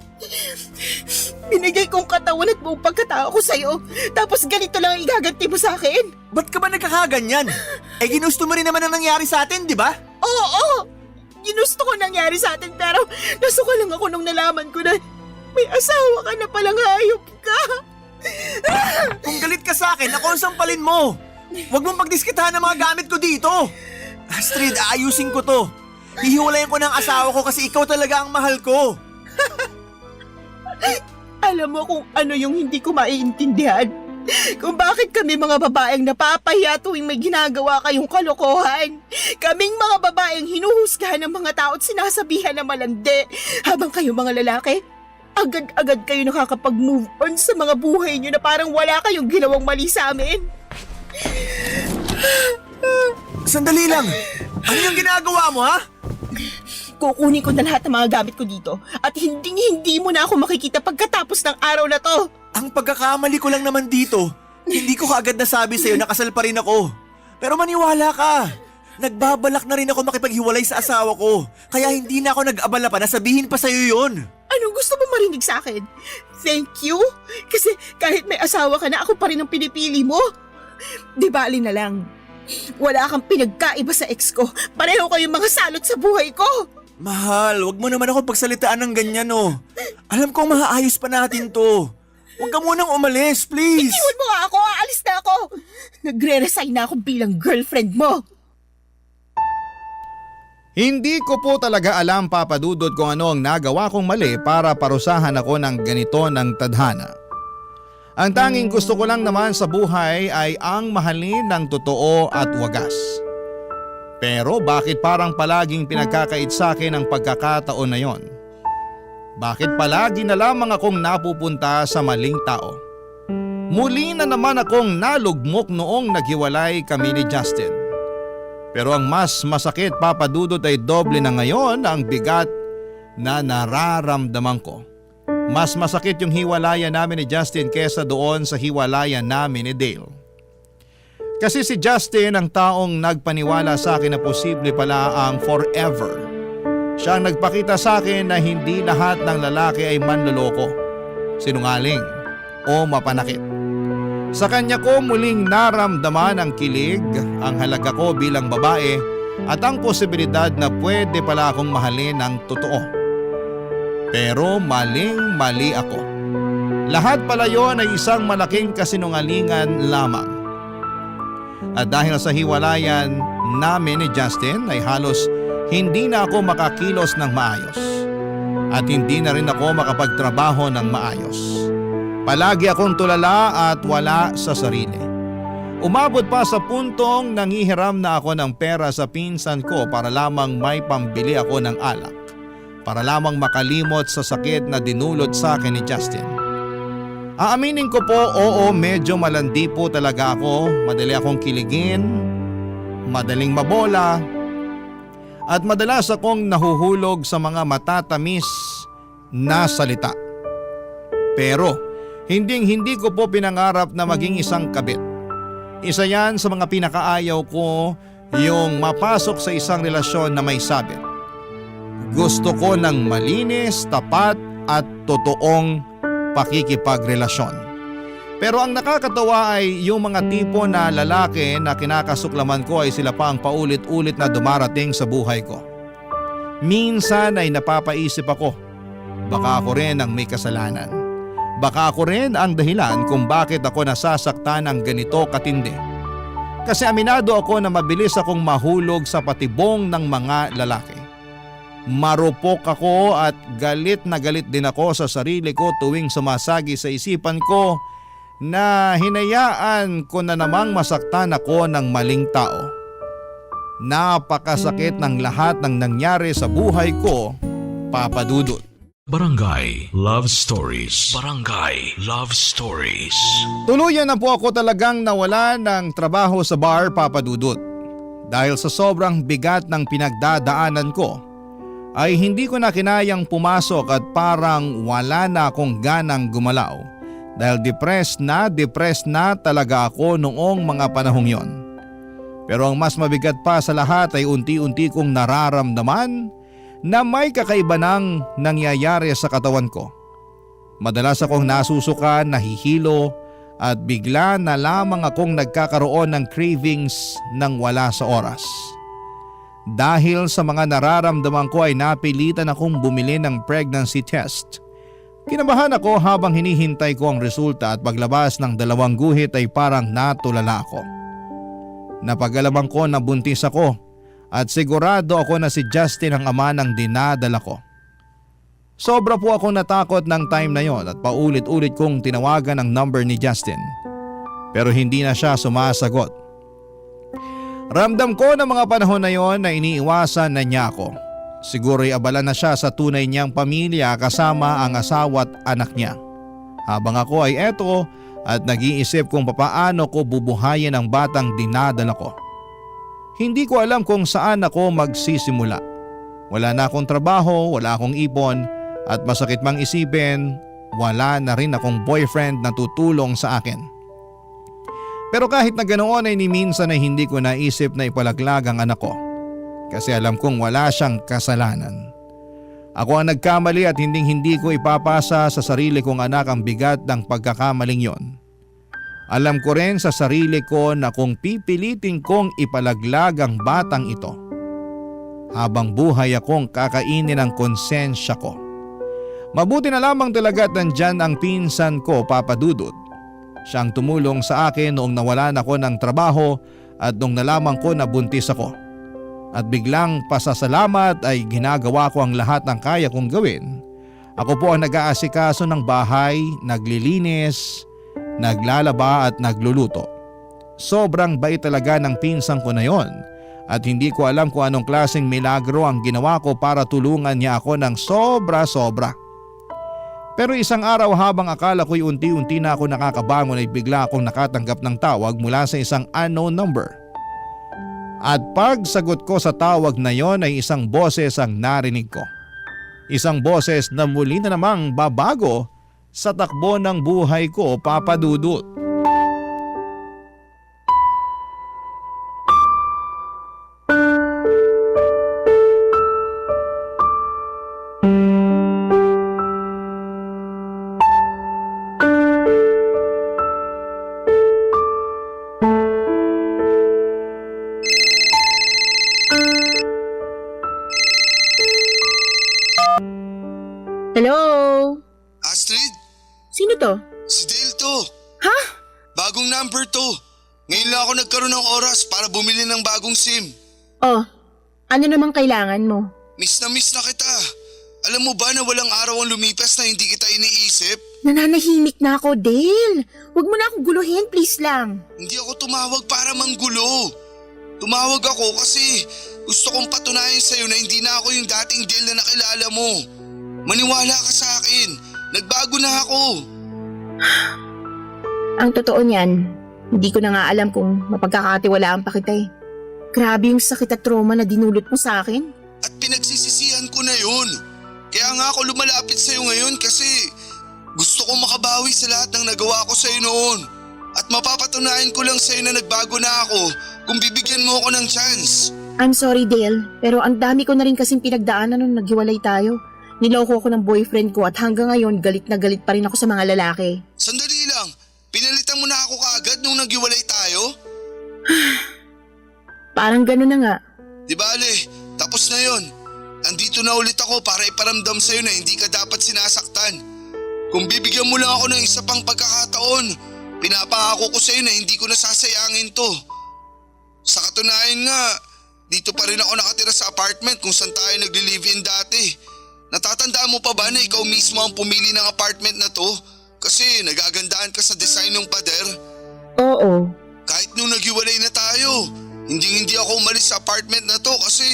Binigay kong katawan at buong pagkatao ko sa'yo, tapos ganito lang ang igaganti mo sa akin? Ba't ka ba nagkakaganyan? Ginusto mo rin naman ang nangyari sa atin, di ba? Oo! Ginusto ko nangyari sa atin pero nasuka lang ako nung nalaman ko na may asawa ka na palang hayop ka. Kung galit ka sa akin, ako ang sampalin mo. Huwag mong pagdiskitahan ng mga gamit ko dito. Astrid, aayusin ko to. Hihiwalayan ko ng asawa ko kasi ikaw talaga ang mahal ko. Alam mo kung ano yung hindi ko maiintindihan? Kung bakit kami mga babaeng napapahiya tuwing may ginagawa kayong kalokohan. Kaming mga babaeng hinuhusgahan ng mga tao at sinasabihan na malandi. Habang kayong mga lalaki, agad-agad kayo nakakapag-move on sa mga buhay nyo na parang wala kayong ginawang mali sa amin. Sandali lang. Ano yung ginagawa mo, ha? Kukunin ko na lahat ng mga gamit ko dito at hindi mo na ako makikita pagkatapos ng araw na to. Ang pagkakamali ko lang naman dito, hindi ko kaagad nasabi sa'yo na kasal pa rin ako. Pero maniwala ka. Nagbabalak na rin ako makipaghiwalay sa asawa ko. Kaya hindi na ako nag-abala pa na sabihin pa sa'yo yun. Anong gusto mo marinig sa akin? Thank you? Kasi kahit may asawa ka na, ako pa rin ang pinipili mo. Di bali na lang. Wala kang pinagkaiba sa ex ko. Pareho kayong mga salot sa buhay ko. Mahal, wag mo naman ako pagsalitaan ng ganyan, oh. Alam kong maaayos pa natin to. Huwag ka munang umalis, please. Iwan mo nga ako, aalis na ako. Nagre-resign na ako bilang girlfriend mo. Hindi ko po talaga alam, Papa Dudut, kung ano ang nagawa kong mali para parusahan ako ng ganito ng tadhana. Ang tanging gusto ko lang naman sa buhay ay ang mahalin ng totoo at wagas. Pero bakit parang palaging pinagkakait sa akin ang pagkakataon na yon? Bakit palagi na lamang akong napupunta sa maling tao? Muli na naman akong nalugmok noong naghiwalay kami ni Justin. Pero ang mas masakit, Papa Dudut, ay doble na ngayon ang bigat na nararamdaman ko. Mas masakit yung hiwalayan namin ni Justin kesa doon sa hiwalayan namin ni Dale. Kasi si Justin ang taong nagpaniwala sa akin na posible pala ang forever. Siya ang nagpakita sa akin na hindi lahat ng lalaki ay manloloko, sinungaling o mapanakit. Sa kanya ko muling naramdaman ang kilig, ang halaga ko bilang babae at ang posibilidad na pwede pala akong mahalin ng totoo. Pero maling-mali ako. Lahat pala yon ay isang malaking kasinungalingan lamang. At dahil sa hiwalayan namin ni Justin ay halos hindi na ako makakilos ng maayos. At hindi na rin ako makapagtrabaho ng maayos. Palagi akong tulala at wala sa sarili. Umabot pa sa puntong nanghihiram na ako ng pera sa pinsan ko para lamang may pambili ako ng alak. Para lamang makalimot sa sakit na dinulot sa akin ni Justin. Aaminin ko po, oo, medyo malandi po talaga ako. Madali akong kiligin, madaling mabola, at madalas akong nahuhulog sa mga matatamis na salita. Pero hindi ko po pinangarap na maging isang kabit. Isa yan sa mga pinakaayaw ko, yung mapasok sa isang relasyon na may sabit. Gusto ko ng malinis, tapat at totoong pakikipagrelasyon. Pero ang nakakatawa ay yung mga tipo na lalaki na kinakasuklaman ko ay sila pa ang paulit-ulit na dumarating sa buhay ko. Minsan ay napapaisip ako, baka ako rin ang may kasalanan. Baka ako rin ang dahilan kung bakit ako nasasaktan ng ganito katindi. Kasi aminado ako na mabilis akong mahulog sa patibong ng mga lalaki. Marupok ako at galit na galit din ako sa sarili ko tuwing sumasagi sa isipan ko na hinayaan ko na namang masaktan ako ng maling tao. Napakasakit ng lahat ng nangyari sa buhay ko, Papa Dudut. Barangay Love Stories. Barangay Love Stories. Tuluyan na po ako talagang nawala ng trabaho sa bar, Papa Dudut. Dahil sa sobrang bigat ng pinagdadaanan ko, ay hindi ko na kinayang pumasok at parang wala na akong ganang gumalaw. Dahil depressed na talaga ako noong mga panahong yon. Pero ang mas mabigat pa sa lahat ay unti-unti kong nararamdaman na may kakaiba nang nangyayari sa katawan ko. Madalas akong nasusuka, nahihilo at bigla na lamang akong nagkakaroon ng cravings nang wala sa oras. Dahil sa mga nararamdaman ko ay napilitan akong bumili ng pregnancy test. Kinabahan ako habang hinihintay ko ang resulta at paglabas ng 2 guhit ay parang natulala ako. Napag-alaman ko na buntis ako at sigurado ako na si Justin ang ama ng dinadala ko. Sobra po akong natakot ng time na yon at paulit-ulit kong tinawagan ang number ni Justin. Pero hindi na siya sumasagot. Ramdam ko na mga panahon na yon na iniiwasan na niya ako. Siguro'y abala na siya sa tunay niyang pamilya kasama ang asawa at anak niya. Habang ako ay eto at nag-iisip kung papaano ko bubuhayin ang batang dinadala ko. Hindi ko alam kung saan ako magsisimula. Wala na akong trabaho, wala akong ipon at masakit mang isipin, wala na rin akong boyfriend na tutulong sa akin. Pero kahit na ganoon ay ni minsan ay hindi ko naisip na ipalaglag ang anak ko. Kasi alam kong wala siyang kasalanan. Ako ang nagkamali at hindi ko ipapasa sa sarili kong anak ang bigat ng pagkakamaling yon. Alam ko rin sa sarili ko na kung pipilitin kong ipalaglag ang batang ito, habang buhay akong kakainin ang konsensya ko. Mabuti na lamang talaga at nandyan ang pinsan ko, Papa Dudut. Siyang tumulong sa akin noong nawalan ako ng trabaho at noong nalaman ko na buntis ako. At biglang pasasalamat ay ginagawa ko ang lahat ng kaya kong gawin. Ako po ang nag-aasikaso ng bahay, naglilinis, naglalaba at nagluluto. Sobrang bait talaga ng pinsan ko na yon at hindi ko alam kung anong klaseng milagro ang ginawa ko para tulungan niya ako ng sobra-sobra. Pero isang araw habang akala ko'y unti-unti na ako nakakabangon ay bigla akong nakatanggap ng tawag mula sa isang unknown number. At pagsagot ko sa tawag na yon ay isang boses ang narinig ko. Isang boses na muli na namang babago sa takbo ng buhay ko, Papa Dudut. Hello? Astrid, Sino to? si Dale to. Ha? Bagong number to. Ngayon lang ako nagkaroon ng oras para bumili ng bagong SIM. Oh, ano namang kailangan mo? Miss na kita. Alam mo ba na walang araw ang lumipas na hindi kita iniisip? Nananahimik na ako, Dale. Huwag mo na akong guluhin, please lang. Hindi ako tumawag para manggulo. Tumawag ako kasi gusto kong patunayan sa'yo na hindi na ako yung dating Dale na nakilala mo. Maniwala ka sa akin. Nagbago na ako. Ang totoo niyan, hindi ko na nga alam kung mapagkakatiwalaan pa kita eh. Grabe yung sakit at trauma na dinulot mo sa akin. At pinagsisisihan ko na yun. Kaya nga ako lumalapit sa'yo ngayon kasi gusto kong makabawi sa lahat ng nagawa ko sa'yo noon. At mapapatunayan ko lang sa'yo na nagbago na ako kung bibigyan mo ako ng chance. I'm sorry, Dale, pero ang dami ko na rin kasing pinagdaanan nung naghiwalay tayo. Niloko ko ng boyfriend ko at hanggang ngayon galit na galit pa rin ako sa mga lalaki. Sandali lang, pinalitan mo na ako kaagad nung naghiwalay tayo? Parang gano'n na nga. Di bale, tapos na yon. Andito na ulit ako para iparamdam sa'yo na hindi ka dapat sinasaktan. Kung bibigyan mo lang ako ng isa pang pagkakataon, pinapangako ko sa'yo na hindi ko nasasayangin to. Sa katunayan nga, dito pa rin ako nakatira sa apartment kung saan tayo nagli-live-in dati. Natatandaan mo pa ba na ikaw mismo ang pumili ng apartment na to? Kasi nagagandaan ka sa design ng pader. Oo. Kahit nung naghiwalay na tayo, hindi ako umalis sa apartment na to kasi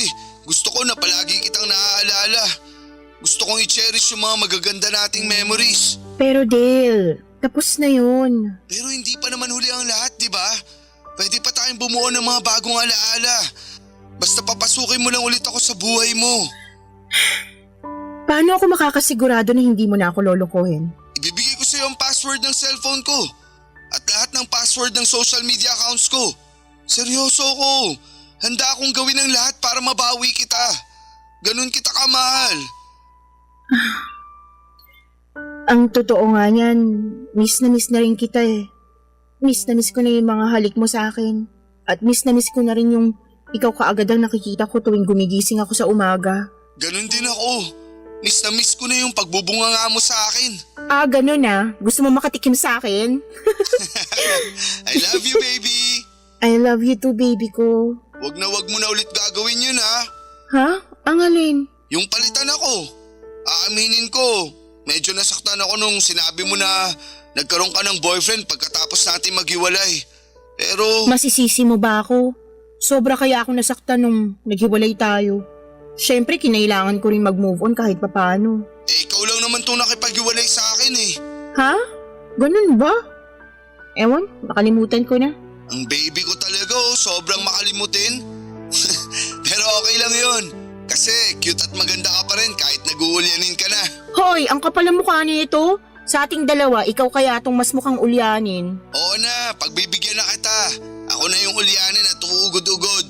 gusto ko na palagi kitang naaalala. Gusto kong i-cherish yung mga magaganda nating memories. Pero Dale, tapos na yun. Pero hindi pa naman huli ang lahat, di ba? Pwede pa tayong bumuo ng mga bagong alaala. Basta papasukin mo lang ulit ako sa buhay mo. Paano ako makakasigurado na hindi mo na ako lolokohin? Ibibigay ko sa iyo ang password ng cellphone ko at lahat ng password ng social media accounts ko. Seryoso ko. Handa akong gawin ang lahat para mabawi kita. Ganun kita kamahal. Ang totoo nga niyan, miss na rin kita eh. Miss na miss ko na yung mga halik mo sa akin. At miss na miss ko na rin yung ikaw kaagad ang nakikita ko tuwing gumigising ako sa umaga. Ganun din ako. Miss na miss ko na yung pagbubunganga mo sa akin. Ah, ganun ah. Gusto mo makatikim sa akin? I love you, baby. I love you too, baby ko. Wag mo na ulit gagawin yun, ha? Ha? Ang alin? Yung palitan ako. Aaminin ko, medyo nasaktan ako nung sinabi mo na nagkaroon ka ng boyfriend pagkatapos natin maghiwalay. Pero Masisisi mo ba ako? Sobra kaya ako nasaktan nung naghiwalay tayo. Siyempre, kinailangan ko rin mag-move on kahit papano. ikaw lang naman itong nakipaghiwalay sa akin eh. Ha? Ganun ba? Ewan, nakalimutan ko na. Ang baby ko talaga sobrang makalimutin. Pero okay lang yun. Kasi cute at maganda ka pa rin kahit nag-uulyanin ka na. Hoy, ang kapal ng mukha nito. Sa ating dalawa, ikaw kaya itong mas mukhang ulyanin. Oo na, pagbibigyan na kita. Ako na yung ulyanin at uugod-ugod.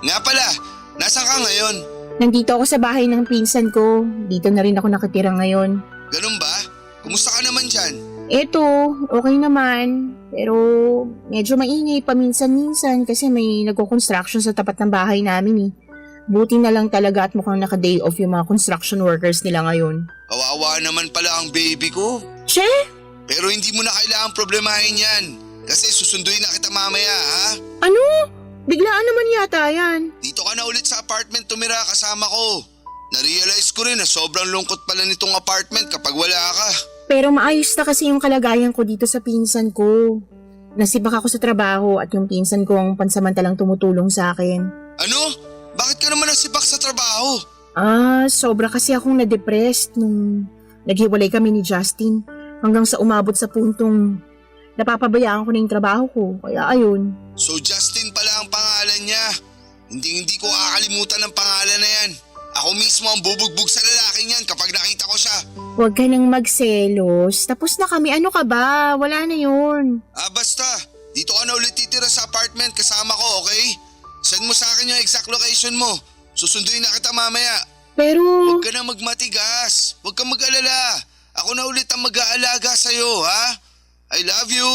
Nga pala, nasaan ka ngayon? Nandito ako sa bahay ng pinsan ko. Dito na rin ako nakatira ngayon. Ganun ba? Kumusta ka naman dyan? Eto, okay naman. Pero medyo maingay paminsan-minsan kasi may nagko-construction sa tapat ng bahay namin eh. Buti na lang talaga at mukhang naka-day off yung mga construction workers nila ngayon. Kawawa naman pala ang baby ko. Che? Pero hindi mo na kailangang problemahin yan. Kasi susunduin na kita mamaya, ha? Ano? Biglaan naman yata yan. Dito ka na ulit sa apartment tumira kasama ko. Narealize ko rin na sobrang lungkot pala nitong apartment kapag wala ka. Pero maayos na kasi yung kalagayan ko dito sa pinsan ko. Nasibak ako sa trabaho at yung pinsan ko ang pansamantalang tumutulong sa akin. Ano? Bakit ka naman nasibak sa trabaho? Sobra kasi akong na-depressed nung naghiwalay kami ni Justin. Hanggang sa umabot sa puntong napapabayaan ko na yung trabaho ko. Kaya ayun. So Justin pala ang pangalan niya. Hindi ko kakalimutan ang pangalan na yan. Ako mismo ang bubugbog sa lalaking yan kapag nakita ko siya. Huwag ka nang magselos. Tapos na kami. Ano ka ba? Wala na yun. Basta. Dito ka na ulit titira sa apartment kasama ko, okay? Send mo sa akin yung exact location mo. Susunduin na kita mamaya. Pero... Huwag ka na magmatigas. Huwag kang mag-alala. Ako na ulit ang mag-aalaga sa'yo, ha? I love you.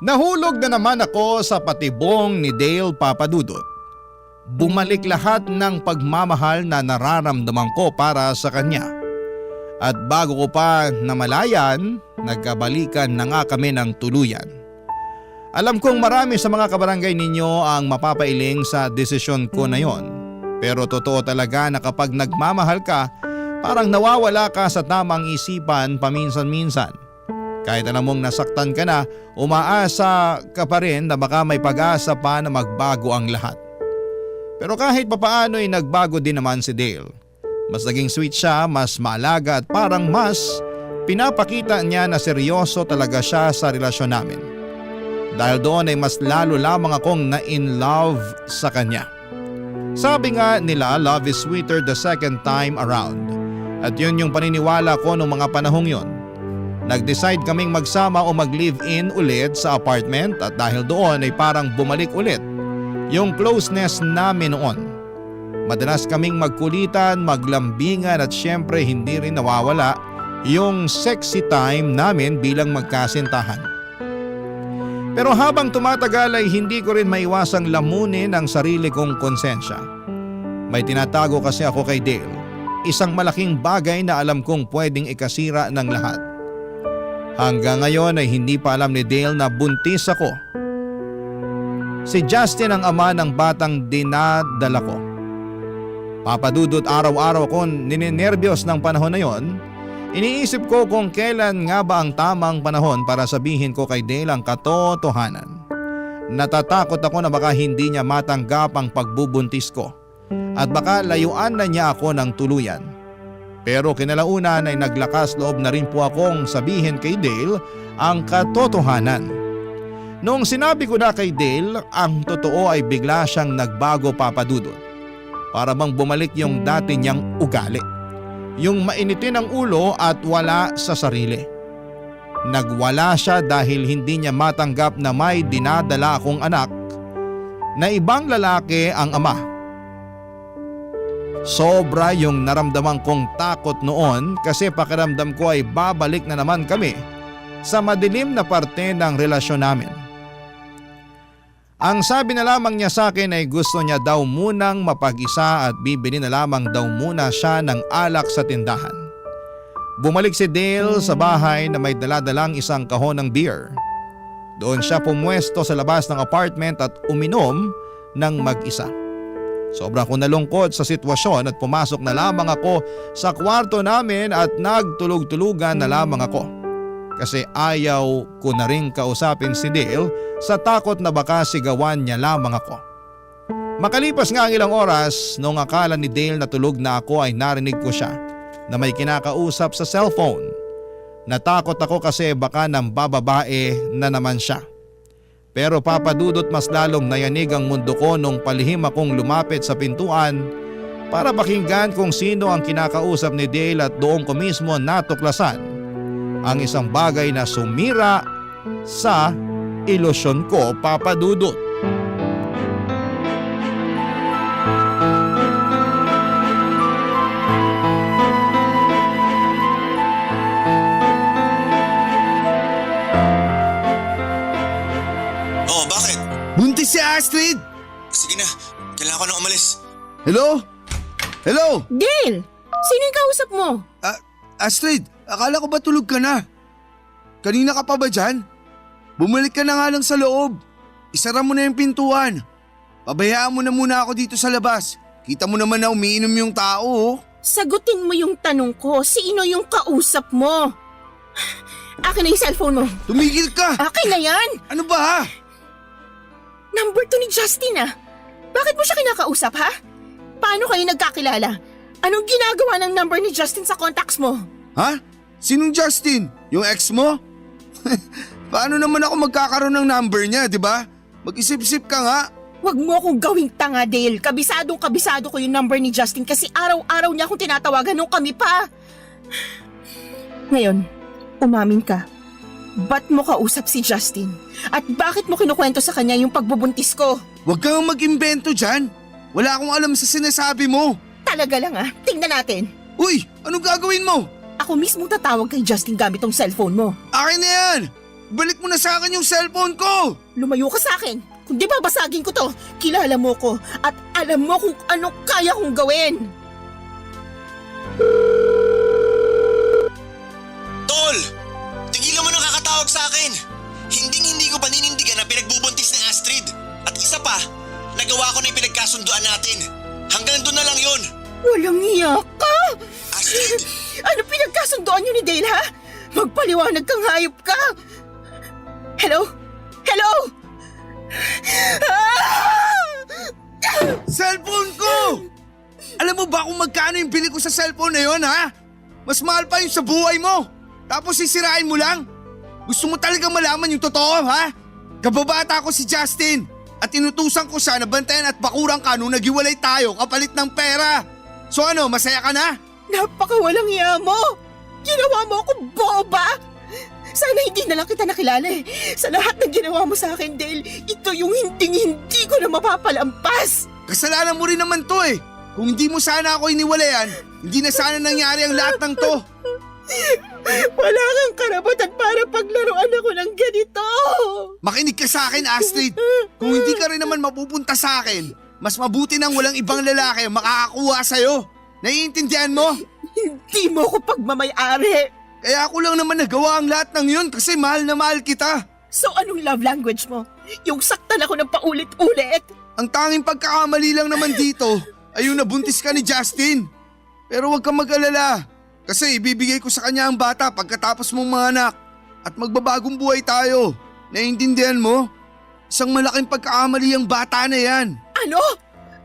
Nahulog na naman ako sa patibong ni Dale Papadudot. Bumalik lahat ng pagmamahal na nararamdaman ko para sa kanya. At bago ko pa namalayan, nagkabalikan na nga kami ng tuluyan. Alam kong marami sa mga kabarangay ninyo ang mapapailing sa desisyon ko na yon. Pero totoo talaga na kapag nagmamahal ka, parang nawawala ka sa tamang isipan paminsan-minsan. Kahit alam mong nasaktan ka na, umaasa ka pa rin na baka may pag-asa pa na magbago ang lahat. Pero kahit papaano ay nagbago din naman si Dale. Mas naging sweet siya, mas maalaga at parang mas pinapakita niya na seryoso talaga siya sa relasyon namin. Dahil doon ay mas lalo lamang akong na-in love sa kanya. Sabi nga nila, love is sweeter the second time around. At yun yung paniniwala ko noong mga panahong yon. Nag-decide kaming magsama o mag-live-in ulit sa apartment at dahil doon ay parang bumalik ulit yung closeness namin noon. Madalas kaming magkulitan, maglambingan at syempre hindi rin nawawala yung sexy time namin bilang magkasintahan. Pero habang tumatagal ay hindi ko rin maiwasang lamunin ang sarili kong konsensya. May tinatago kasi ako kay Dale, isang malaking bagay na alam kong pwedeng ikasira ng lahat. Hanggang ngayon ay hindi pa alam ni Dale na buntis ako. Si Justin ang ama ng batang dinadala ko. Papadudot, araw-araw ko nininervyos ng panahon na yon. Iniisip ko kung kailan nga ba ang tamang panahon para sabihin ko kay Dale ang katotohanan. Natatakot ako na baka hindi niya matanggap ang pagbubuntis ko at baka layuan na niya ako ng tuluyan. Pero kinalaunan ay naglakas loob na rin po akong sabihin kay Dale ang katotohanan. Noong sinabi ko na kay Dale ang totoo ay bigla siyang nagbago, Papadudot. Para bang bumalik yung dati niyang ugali. Yung mainitin ang ulo at wala sa sarili. Nagwala siya dahil hindi niya matanggap na may dinadala akong anak na ibang lalaki ang ama. Sobra yung naramdaman kong takot noon kasi pakiramdam ko ay babalik na naman kami sa madilim na parte ng relasyon namin. Ang sabi na lamang niya sa akin ay gusto niya daw munang mapag-isa at bibili na lamang daw muna siya ng alak sa tindahan. Bumalik si Dale sa bahay na may daladalang isang kahon ng beer. Doon siya pumwesto sa labas ng apartment at uminom ng mag-isa. Sobrang ko nalungkot sa sitwasyon at pumasok na lamang ako sa kwarto namin at nagtulog-tulugan na lamang ako. Kasi ayaw ko na rin kausapin si Dale sa takot na baka sigawan niya lamang ako. Makalipas nga ang ilang oras, noong akala ni Dale na tulog na ako ay narinig ko siya na may kinakausap sa cellphone. Natakot ako kasi baka nang bababae na naman siya. Pero Papadudot, mas lalong nayanig ang mundo ko nung palihim akong lumapit sa pintuan para pakinggan kung sino ang kinakausap ni Dale at doon ko mismo natuklasan ang isang bagay na sumira sa ilusyon ko, Papadudot. Oh, bakit? Buntis si Astrid! Sige na, kailangan ko nang umalis. Hello? Hello? Dale! Sino yung kausap mo? Astrid, akala ko ba tulog ka na? Kanina ka pa ba dyan? Bumalik ka na nga lang sa loob. Isara mo na yung pintuan. Pabayaan mo na muna ako dito sa labas. Kita mo naman na umiinom yung tao, oh. Sagutin mo yung tanong ko. Sino yung kausap mo? Akin na yung cellphone mo. Tumigil ka! Akin na yan! Ano ba ha? Number 2 ni Justin ah. Bakit mo siya kinakausap ha? Paano kayo nagkakilala? Anong ginagawa ng number ni Justin sa contacts mo? Ha? Sinong Justin? Yung ex mo? Paano naman ako magkakaroon ng number niya, di ba? Mag-isip-isip ka nga. Huwag mo akong gawing tanga, Dale. Kabisado ko yung number ni Justin kasi araw-araw niya akong tinatawagan nung kami pa. Ngayon, umamin ka. Ba't mo kausap si Justin? At bakit mo kinukwento sa kanya yung pagbubuntis ko? Huwag kang mag-imbento dyan. Wala akong alam sa sinasabi mo. Talaga lang ah. Tingnan natin. Uy, anong gagawin mo? Ako mismo tatawag kay Justin gamit tong cellphone mo. Akin na yan! Balik mo na sa akin yung cellphone ko! Lumayo ka sa akin. Kung di babasagin ko to, kilala mo ko at alam mo kung ano kaya kong gawin. Tol! Tigilan mo nang kakatawag sa akin! Hindi ko paninindigan na pinagbubuntis ni Astrid. At isa pa, nagawa ko na yung pinagkasunduan natin. Hanggang doon na lang yun. Walang iya ka! Astrid! Ano pinagkasundoan niyo ni Dale ha? Magpaliwanag kang hayop ka! Hello? Hello? Cellphone ko! Alam mo ba kung magkano yung bili ko sa cellphone na yun, ha? Mas mahal pa yung sa buhay mo. Tapos sisirain mo lang? Gusto mo talagang malaman yung totoo, ha? Kababata ko si Justin at inutusan ko siya na bantayan at bakuran ka nung naghiwalay tayo kapalit ng pera. So ano, masaya ka na? Napakawalang iya mo! Ginawa mo akong boba! Sana hindi na lang kita nakilala eh. Sa lahat ng ginawa mo sa akin, Dale, ito yung hindi ko na mapapalampas. Kasalanan mo rin naman to eh. Kung hindi mo sana ako iniwalayan, hindi na sana nangyari ang lahat ng to. Wala kang karapatan para paglaruan ako ng ganito. Makinig ka sa akin, Astrid. Kung hindi ka rin naman mapupunta sa akin, mas mabuti nang walang ibang lalaki ang makakakuha sa'yo. Naiintindihan mo? Hindi mo ako pagmamay-ari. Kaya ako lang naman nagawa ang lahat ng yun kasi mahal na mahal kita. So anong love language mo? Yung saktan ako ng paulit-ulit? Ang tanging pagkakamali lang naman dito ay yung nabuntis ka ni Justin. Pero huwag kang mag-alala kasi ibibigay ko sa kanya ang bata pagkatapos mong manganak at magbabagong buhay tayo. Naiintindihan mo? Isang malaking pagkakamali ang bata na yan. Ano?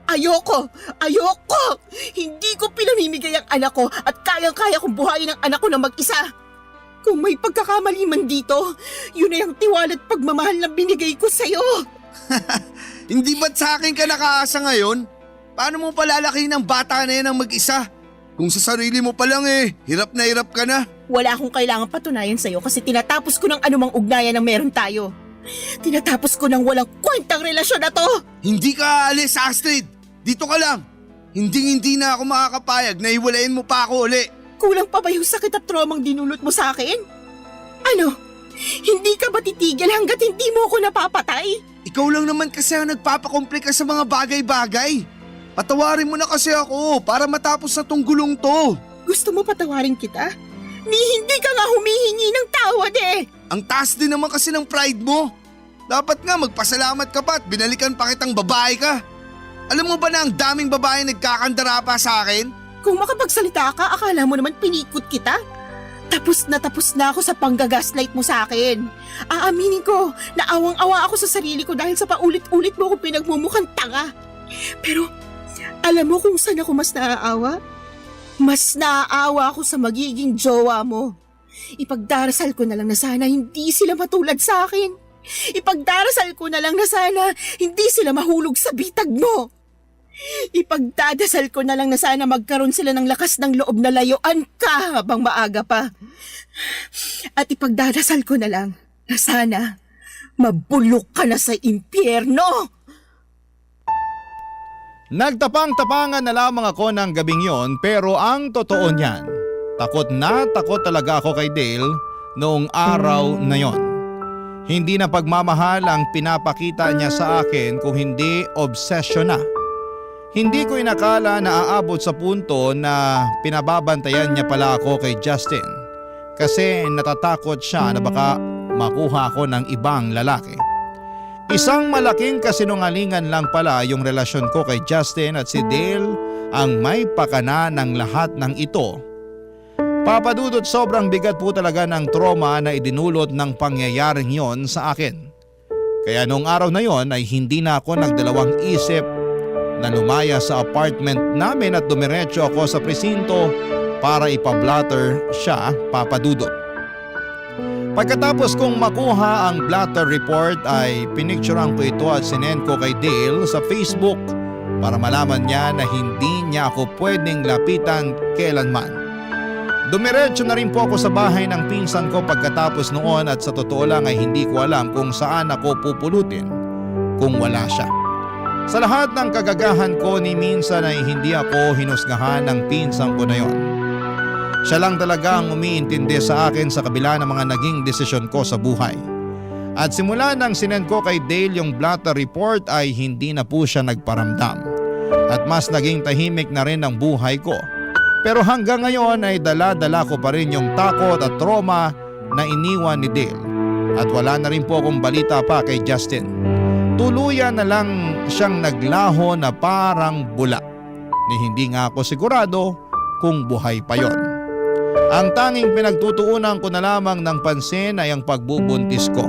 Ayoko! Hindi ko pinamimigay ang anak ko at kayang-kaya kong buhayin ang anak ko na mag-isa. Kung may pagkakamali man dito, yun ay ang tiwala at pagmamahal na binigay ko sa'yo. Hindi ba't sa akin ka nakaasa ngayon? Paano mo palalakihin ang bata na yan ang mag-isa? Kung sa sarili mo pa lang hirap na hirap ka na. Wala akong kailangan patunayan sa'yo kasi tinatapos ko ng anumang ugnayan na meron tayo. Tinatapos ko ng walang kwentang relasyon na to. Hindi ka aalis, Astrid! Dito ka lang! Hindi na ako makakapayag na hiwalayin mo pa ako uli. Kulang pa ba yung sakit at traumang dinulot mo sa akin? Ano? Hindi ka ba titigil hanggat hindi mo ako napapatay? Ikaw lang naman kasi ang nagpapakomplika sa mga bagay-bagay. Patawarin mo na kasi ako para matapos na tong gulong to. Gusto mo patawarin kita? Hindi ka nga humihingi ng tawad eh! Ang taas din naman kasi ng pride mo. Dapat nga magpasalamat ka pa at binalikan pa kitang babae ka. Alam mo ba na ang daming babae nagkakandara pa sa akin? Kung makapagsalita ka, akala mo naman pinikot kita? Tapos na ako sa panggagaslight mo sa akin. Aaminin ko, naawang-awa ako sa sarili ko dahil sa paulit-ulit mo akong pinagmumukhang tanga. Pero alam mo kung saan ako mas naaawa? Mas naaawa ako sa magiging jowa mo. Ipagdarasal ko na lang na sana hindi sila matulad sa akin. Ipagdarasal ko na lang na sana hindi sila mahulog sa bitag mo. Ipagdadasal ko na lang na sana magkaroon sila ng lakas ng loob na layuan ka habang maaga pa. At ipagdadasal ko na lang na sana mabulok ka na sa impyerno. Nagtapang-tapangan na lamang ako ng gabing yon pero ang totoo niyan, takot na takot talaga ako kay Dale noong araw na yon. Hindi na pagmamahal ang pinapakita niya sa akin kung hindi obsession na. Hindi ko inakala na aabot sa punto na pinababantayan niya pala ako kay Justin kasi natatakot siya na baka makuha ako ng ibang lalaki. Isang malaking kasinungalingan lang pala yung relasyon ko kay Justin at si Dale ang may pakana ng lahat ng ito. Papadudot sobrang bigat po talaga ng trauma na idinulot ng pangyayaring yon sa akin. Kaya noong araw na yon ay hindi na ako nagdalawang isip na lumaya sa apartment namin at dumiretso ako sa presinto para ipablatter siya, papadudot. Pagkatapos kong makuha ang blatter report ay pinicturean ko ito at sinend ko kay Dale sa Facebook para malaman niya na hindi niya ako pwedeng lapitan kailanman. Dumiretso na rin po ako sa bahay ng pinsan ko pagkatapos noon at sa totoo lang ay hindi ko alam kung saan ako pupulutin kung wala siya. Sa lahat ng kagagahan ko ni minsan ay hindi ako hinusgahan ng pinsan ko na yon. Siya lang talaga ang umiintindi sa akin sa kabila ng mga naging desisyon ko sa buhay. At simula nang sinend ko kay Dale yung blatter report ay hindi na po siya nagparamdam. At mas naging tahimik na rin ang buhay ko. Pero hanggang ngayon ay dala-dala ko pa rin yung takot at trauma na iniwan ni Dale. At wala na rin po akong balita pa kay Justin. Tuluyan na lang siyang naglaho na parang bula. Ni hindi nga ako sigurado kung buhay pa yon. Ang tanging pinagtutuunan ko na lamang ng pansin ay ang pagbubuntis ko.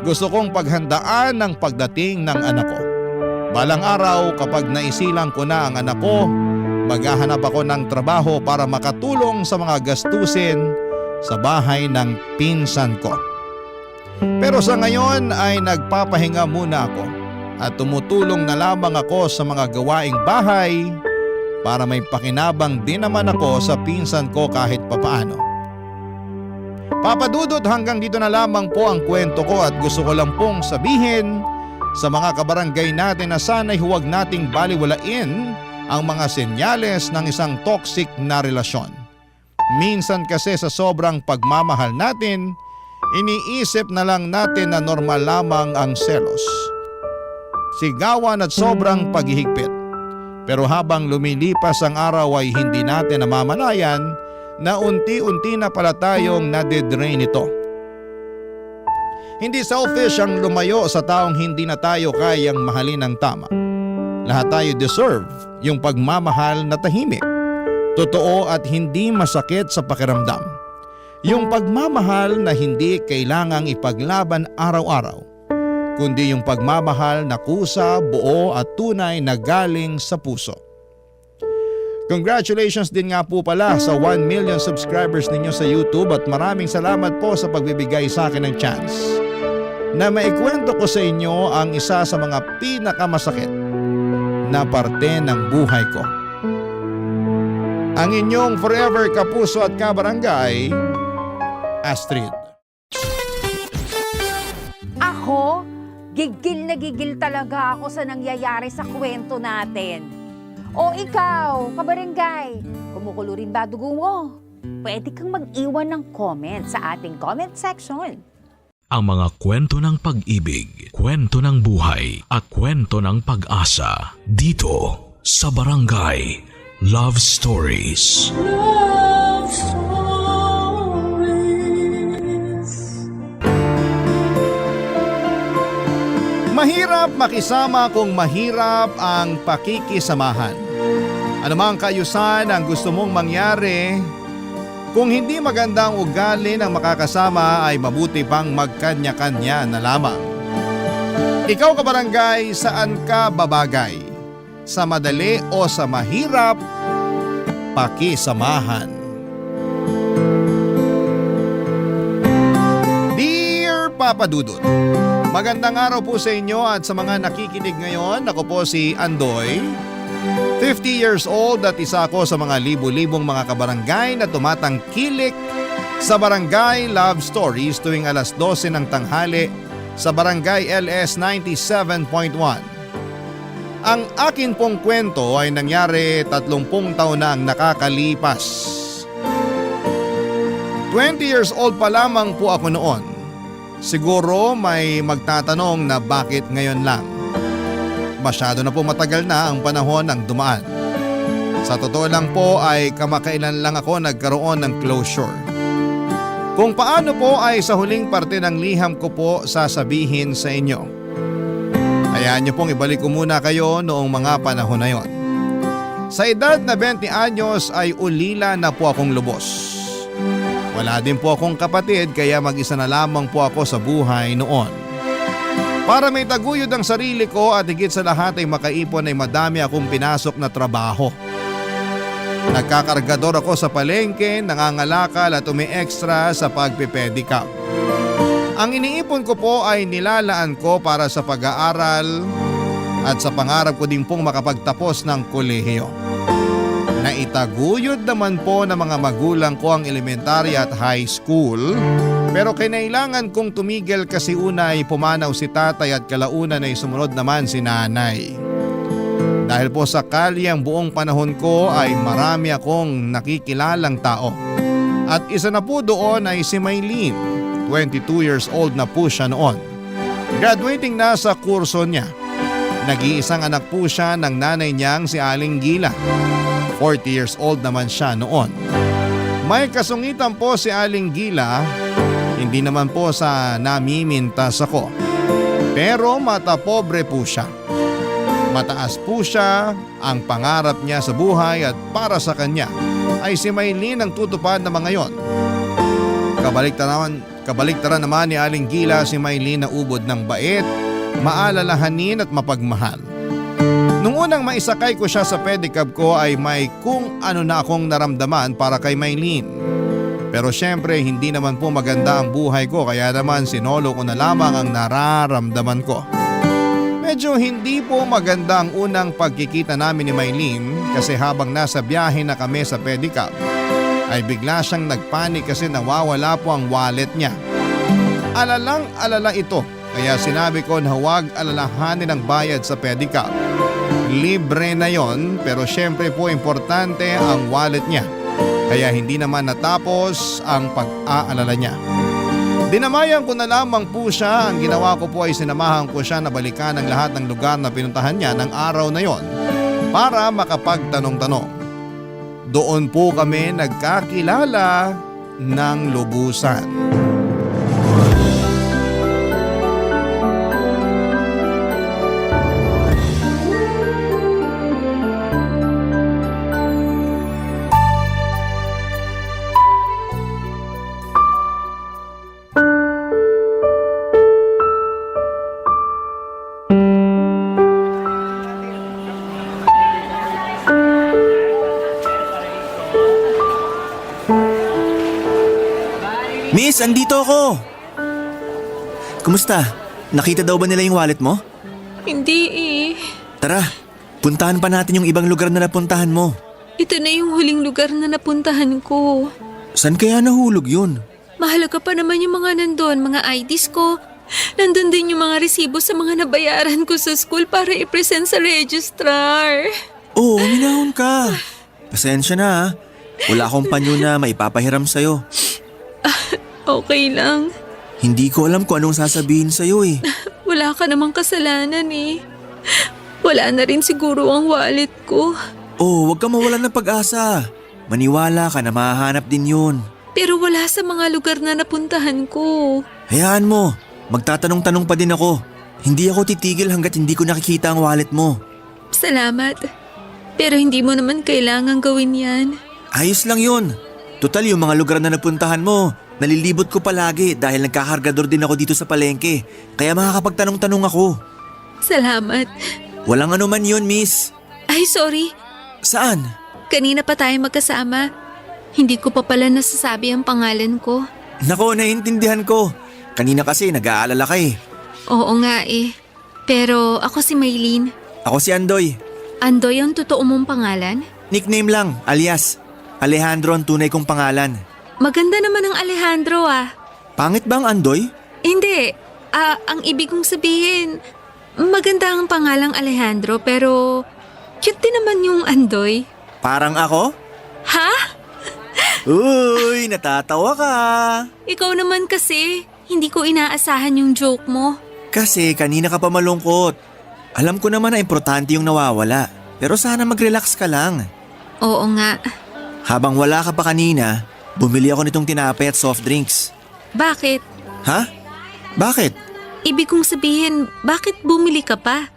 Gusto kong paghandaan ng pagdating ng anak ko. Balang araw kapag naisilang ko na ang anak ko, maghahanap ako ng trabaho para makatulong sa mga gastusin sa bahay ng pinsan ko. Pero sa ngayon ay nagpapahinga muna ako at tumutulong na lamang ako sa mga gawaing bahay para may pakinabang din naman ako sa pinsan ko kahit papaano. Papadudot, hanggang dito na lamang po ang kwento ko at gusto ko lang pong sabihin sa mga kabarangay natin na sana'y huwag nating baliwalain ang mga senyales ng isang toxic na relasyon. Minsan kasi sa sobrang pagmamahal natin, iniisip na lang natin na normal lamang ang selos, sigawan at sobrang paghihigpit. Pero habang lumilipas ang araw ay hindi natin namamalayan na unti-unti na pala tayong nadidrain ito. Hindi selfish ang lumayo sa taong hindi na tayo kayang mahalin ng tama. Lahat tayo deserve yung pagmamahal na tahimik, totoo at hindi masakit sa pakiramdam. Yung pagmamahal na hindi kailangang ipaglaban araw-araw, kundi yung pagmamahal na kusa, buo at tunay na galing sa puso. Congratulations din nga po pala sa 1 million subscribers ninyo sa YouTube at maraming salamat po sa pagbibigay sa akin ng chance na maikwento ko sa inyo ang isa sa mga pinakamasakit na parte ng buhay ko. Ang inyong forever kapuso at kabarangay, Astrid. Ako, gigil na gigil talaga ako sa nangyayari sa kwento natin. O ikaw, kabarangay, kumukulo rin ba dugo mo? Pwede kang mag-iwan ng comment sa ating comment section. Ang mga kwento ng pag-ibig, kwento ng buhay at kwento ng pag-asa dito sa Barangay Love Stories. Love Stories. Mahirap makisama kung mahirap ang pakikisamahan. Ano mang kaayusan ang gusto mong mangyari, kung hindi maganda ang ugali ng makakasama ay mabuti pang magkanya-kanya na lamang. Ikaw kabarangay, saan ka babagay? Sa madali o sa mahirap pakisamahan? Dear Papa Dudut, magandang araw po sa inyo at sa mga nakikinig ngayon. Ako po si Andoy, 50 years old at isa ako sa mga libu-libong mga kabarangay na tumatangkilik sa Barangay Love Stories tuwing alas 12 ng tanghali sa Barangay LS 97.1. Ang akin pong kwento ay nangyari 30 taon na ang nakakalipas. 20 years old pa lamang po ako noon. Siguro may magtatanong na bakit ngayon lang. Masyado na po matagal na ang panahon ng dumaan. Sa totoo lang po ay kamakailan lang ako nagkaroon ng closure. Kung paano po ay sa huling parte ng liham ko po sasabihin sa inyo. Hayaan niyo pong ibalik ko muna kayo noong mga panahon na yon. Sa edad na 20 anyos ay ulila na po akong lubos. Wala din po akong kapatid kaya mag-isa na lamang po ako sa buhay noon. Para may taguyod ang sarili ko at higit sa lahat ay makaipon ay madami akong pinasok na trabaho. Nagkakargador ako sa palengke, nangangalakal at umi-extra sa pagpipedicab. Ang iniipon ko po ay nilalaan ko para sa pag-aaral at sa pangarap ko din pong makapagtapos ng kolehiyo. Naitaguyod naman po ng mga magulang ko ang elementary at high school, pero kinailangan kong tumigil kasi una ay pumanaw si tatay at kalaunan ay sumunod naman si nanay. Dahil po sa kalyang buong panahon ko ay marami akong nakikilalang tao. At isa na po doon ay si Maylene, 22 years old na po siya noon. Graduating na sa kurso niya. Nag-iisang anak po siya ng nanay niyang si Aling Gila. 40 years old naman siya noon. May kasungitan po si Aling Gila, hindi naman po sa namimintas ako. Pero mata pobre po siya. Mataas po siya, ang pangarap niya sa buhay at para sa kanya ay si Maylene ang tutupad na mga yon. Kabaliktaran naman ni Aling Gila si Maylene na ubod ng bait, maalalahanin at mapagmahal. Nung unang maisakay ko siya sa pedicab ko ay may kung ano na akong naramdaman para kay Maylene. Pero syempre hindi naman po maganda ang buhay ko kaya naman sinolo ko na lamang ang nararamdaman ko. Medyo hindi po maganda ang unang pagkikita namin ni Maylene kasi habang nasa biyahe na kami sa pedicab ay bigla siyang nagpanik kasi nawawala po ang wallet niya. Alalang alala ito kaya sinabi ko na huwag alalahanin ang bayad sa pedicab. Libre na yon pero syempre po importante ang wallet niya. Kaya hindi naman natapos ang pag-aalala niya. Dinamayan ko na lamang po siya. Ang ginawa ko po ay sinamahan ko siya na balikan ang lahat ng lugar na pinuntahan niya ng araw na yon para makapagtanong-tanong. Doon po kami nagkakilala ng lubusan. Miss, andito ako! Kumusta? Nakita daw ba nila yung wallet mo? Hindi eh. Tara, puntahan pa natin yung ibang lugar na napuntahan mo. Ito na yung huling lugar na napuntahan ko. Saan kaya nahulog yun? Mahalaga pa naman yung mga nandun, mga IDs ko. Nandun din yung mga resibo sa mga nabayaran ko sa school para i-present sa registrar. Oo, minahon ka. Pasensya na ha. Wala akong panyo na maipapahiram sa'yo. Okay lang. Hindi ko alam kung anong sasabihin sa'yo eh. Wala ka namang kasalanan eh. Wala na rin siguro ang wallet ko. Oh, huwag ka mawalan ng pag-asa. Maniwala ka na mahahanap din yun. Pero wala sa mga lugar na napuntahan ko. Hayaan mo, magtatanong-tanong pa din ako. Hindi ako titigil hanggat hindi ko nakikita ang wallet mo. Salamat. Pero hindi mo naman kailangang gawin yan. Ayos lang yun. Total yung mga lugar na napuntahan mo, nalilibot ko palagi dahil nagkakargador din ako dito sa palengke. Kaya makakapagtanong-tanong ako. Salamat. Walang anuman yun, miss. Ay, sorry. Saan? Kanina pa tayo magkasama. Hindi ko pa pala nasasabi ang pangalan ko. Nako, naiintindihan ko. Kanina kasi nag-aalala ka eh. Oo nga eh. Pero ako si Maylene. Ako si Andoy. Andoy ang totoo mong pangalan? Nickname lang, alias. Alejandro ang tunay kong pangalan. Maganda naman ang Alejandro ah. Pangit ba ang Andoy? Hindi. Ang ibig kong sabihin, maganda ang pangalang Alejandro pero cute din naman yung Andoy. Parang ako? Ha? Uy, natatawa ka. Ikaw naman kasi, hindi ko inaasahan yung joke mo. Kasi kanina ka pa malungkot. Alam ko naman na importante yung nawawala. Pero sana mag-relax ka lang. Oo nga. Habang wala ka pa kanina, bumili ako nitong tinapay at soft drinks. Bakit? Ha? Bakit? Ibig kong sabihin, bakit bumili ka pa?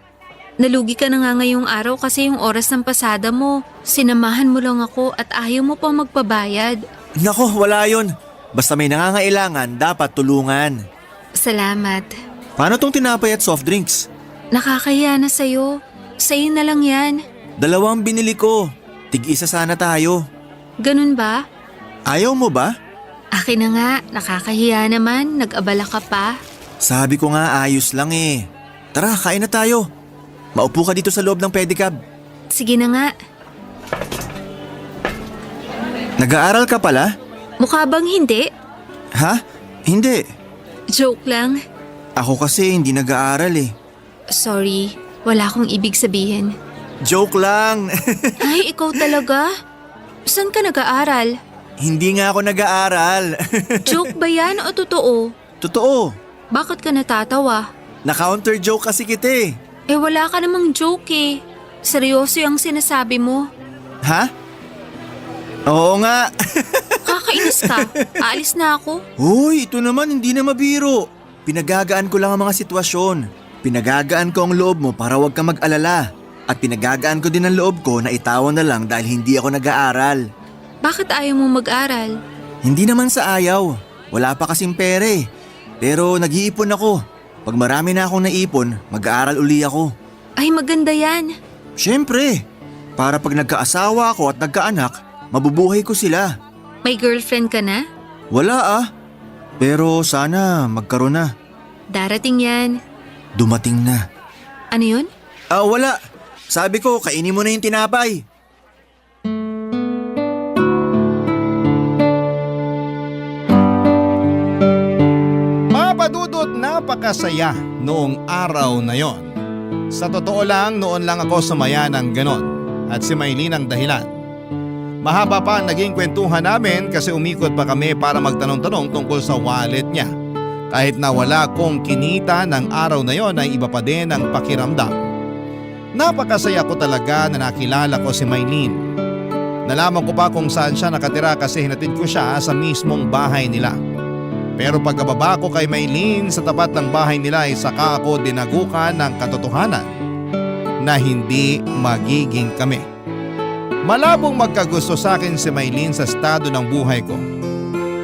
Nalugi ka na nga ngayong araw kasi yung oras ng pasada mo. Sinamahan mo lang ako at ayaw mo pa magpabayad. Nako, wala yun. Basta may nangangailangan, dapat tulungan. Salamat. Paano tong tinapay at soft drinks? Nakakahiya na sa'yo. Sa'yo na lang yan. 2 binili ko. Tig-isa sana tayo. Ganun ba? Ayaw mo ba? Akin na nga, nakakahiya naman. Nag-abala ka pa. Sabi ko nga ayos lang eh. Tara, kain na tayo. Maupo ka dito sa loob ng pedicab. Sige na nga. Nag-aaral ka pala? Mukha bang hindi? Ha? Hindi. Joke lang. Ako kasi hindi nag-aaral eh. Sorry, wala akong ibig sabihin. Joke lang. Ay, ikaw talaga? Saan ka nag-aaral? Hindi nga ako nag-aaral. Joke ba yan o totoo? Totoo. Bakit ka natatawa? Na-counter joke kasi kita eh. Eh wala ka namang joke eh. Seryoso yung sinasabi mo. Ha? Oo nga. Kakainis ka. Aalis na ako. Uy, ito naman hindi na mabiro. Pinagagaan ko lang ang mga sitwasyon. Pinagagaan ko ang loob mo para wag ka mag-alala. At pinagagaan ko din ang loob ko na itawan na lang dahil hindi ako nag-aaral. Bakit ayaw mo mag-aral? Hindi naman sa ayaw. Wala pa kasing pere. Pero nag-iipon ako. Pag marami na akong naipon, mag-aaral uli ako. Ay maganda yan. Siyempre, para pag nagkaasawa ako at nagkaanak, mabubuhay ko sila. May girlfriend ka na? Wala ah. Pero sana magkaroon na. Darating yan. Dumating na. Ano yun? Wala. Sabi ko, kainin mo na yung tinapay. Papadudot, napakasaya noong araw na yon. Sa totoo lang, noon lang ako sumaya ng ganon at si Maylene ang dahilan. Mahaba pa ang naging kwentuhan namin kasi umikot pa kami para magtanong-tanong tungkol sa wallet niya. Kahit na wala kong kinita ng araw na yon ay iba pa din ang pakiramdam. Napakasaya ko talaga na nakilala ko si Maylene. Nalaman ko pa kung saan siya nakatira kasi hinatid ko siya sa mismong bahay nila. Pero pagkababa ko kay Maylene sa tapat ng bahay nila ay saka ako dinagukan ng katotohanan na hindi magiging kami. Malabong magkagusto sa akin si Maylene sa estado ng buhay ko.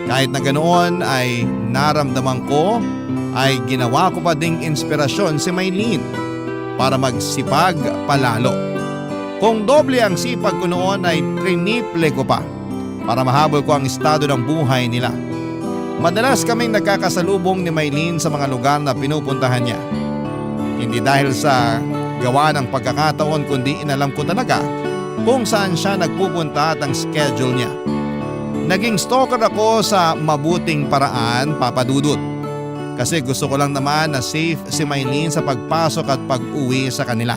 Kahit na ganoon ay naramdaman ko ay ginawa ko pa ding inspirasyon si Maylene para magsipag palalo. Kung doble ang sipag ko noon ay triniple ko pa para mahabol ko ang estado ng buhay nila. Madalas kaming nagkakasalubong ni Maylene sa mga lugar na pinupuntahan niya. Hindi dahil sa gawa ng pagkakataon kundi inalam ko talaga kung saan siya nagpupunta at ang schedule niya. Naging stalker ako sa mabuting paraan, Papa Dudut. Kasi gusto ko lang naman na safe si Maylene sa pagpasok at pag-uwi sa kanila.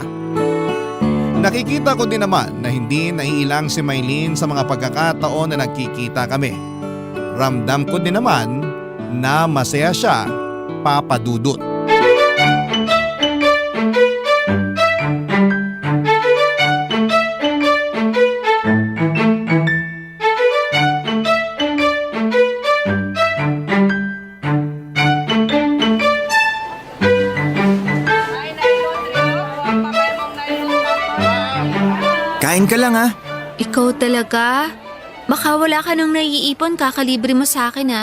Nakikita ko din naman na hindi naiilang si Maylene sa mga pagkakataon na nagkikita kami. Ramdam ko din naman na masaya siya, Papa Dudut. Kain ka lang ha. Ikaw talaga? Baka wala ka nang naiipon kakalibre mo sa akin ha.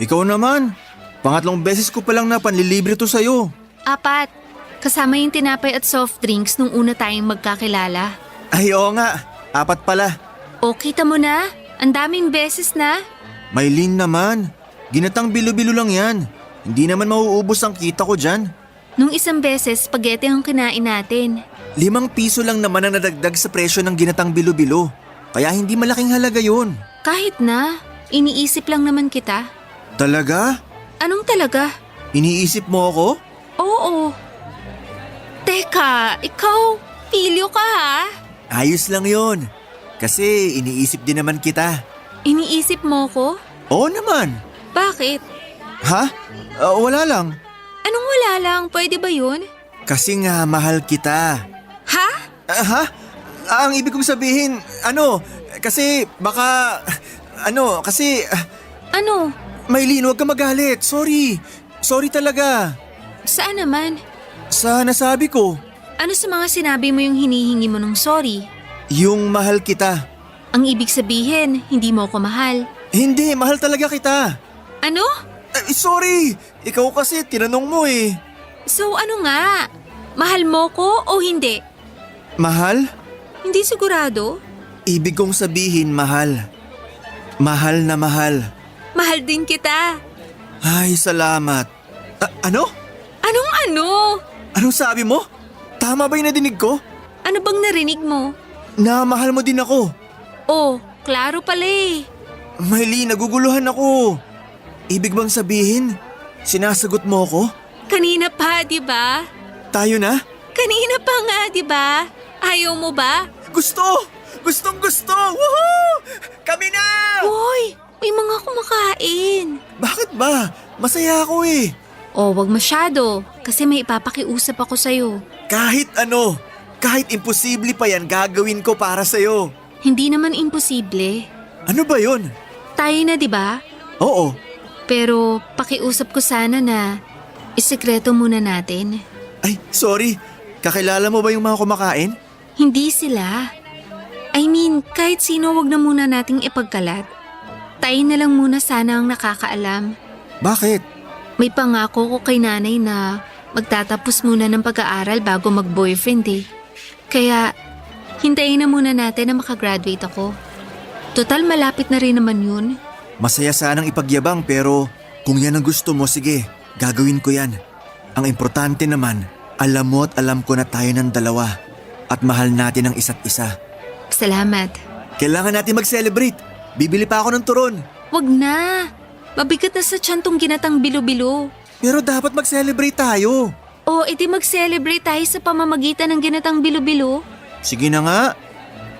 Ikaw naman. Pangatlong beses ko palang napanlilibre to sa'yo. 4. Kasama yung tinapay at soft drinks nung una tayong magkakilala. Ay oo nga, 4 pala. O kita mo na? Ang daming beses na. Maylene naman, ginatang bilo-bilo lang yan. Hindi naman mauubos ang kita ko dyan. Nung isang beses, spaghetti ang kinain natin. 5 piso lang naman ang nadagdag sa presyo ng ginatang bilo-bilo. Kaya hindi malaking halaga yun. Kahit na, iniisip lang naman kita. Talaga? Anong talaga? Iniisip mo ako? Oo. Teka, ikaw, pilyo ka ha? Ayos lang yon. Kasi iniisip din naman kita. Iniisip mo ko? Oo naman. Bakit? Ha? Wala lang. Anong wala lang? Pwede ba yun? Kasi nga mahal kita. Ha? Ha? Ang ibig kong sabihin, kasi baka, kasi, Ano? Maylene, huwag ka magalit. Sorry. Sorry talaga. Saan naman? Sa nasabi ko, Ano sa mga sinabi mo yung hinihingi mo ng sorry? yung mahal kita. Ang ibig sabihin, hindi mo ko mahal. Hindi, mahal talaga kita. Ano? Sorry, ikaw kasi tinanong mo eh. So ano nga? Mahal mo ko o hindi? Mahal? Hindi sigurado. Ibig kong sabihin mahal. Mahal na mahal. Mahal din kita. Ay, salamat. Ano? Anong ano? Anong sabi mo? Tama ba yung nadinig ko? Ano bang narinig mo? Na mahal mo din ako. Oh, klaro pala eh. Maylene, naguguluhan ako. Ibig bang sabihin, sinasagot mo ako? Kanina pa, di ba? Tayo na? Kanina pa nga, di ba? Ayaw mo ba? Gusto! Gustong gusto! Woohoo! Kami na! Hoy, may mga kumakain. Bakit ba? Masaya ako eh. Oh, wag masyado. Kasi may ipapakiusap ako sa'yo. Kahit ano, kahit imposible pa yan gagawin ko para sa'yo. Hindi naman imposible. Ano ba yun? Tayo na, di ba? Oo. Pero pakiusap ko sana na isikreto muna natin. Ay, sorry. Kakilala mo ba yung mga kumakain? Hindi sila. I mean, kahit sino wag na muna nating ipagkalat. Tayo na lang muna sana ang nakakaalam. Bakit? May pangako ko kay nanay na magtatapos muna ng pag-aaral bago mag-boyfriend eh. Kaya, hintayin na muna natin na makagraduate ako. Total malapit na rin naman yun. Masaya sanang ipagyabang pero kung yan ang gusto mo, sige, gagawin ko yan. Ang importante naman, alam mo at alam ko na tayo ng dalawa at mahal natin ang isa't isa. Salamat. Kailangan natin mag-celebrate. Bibili pa ako ng turon. Wag na. Mabigat na sa tiyan tong ginatang bilo-bilo. Pero dapat mag-celebrate tayo. O, edi mag-celebrate tayo sa pamamagitan ng ginatang bilo-bilo. Sige na nga.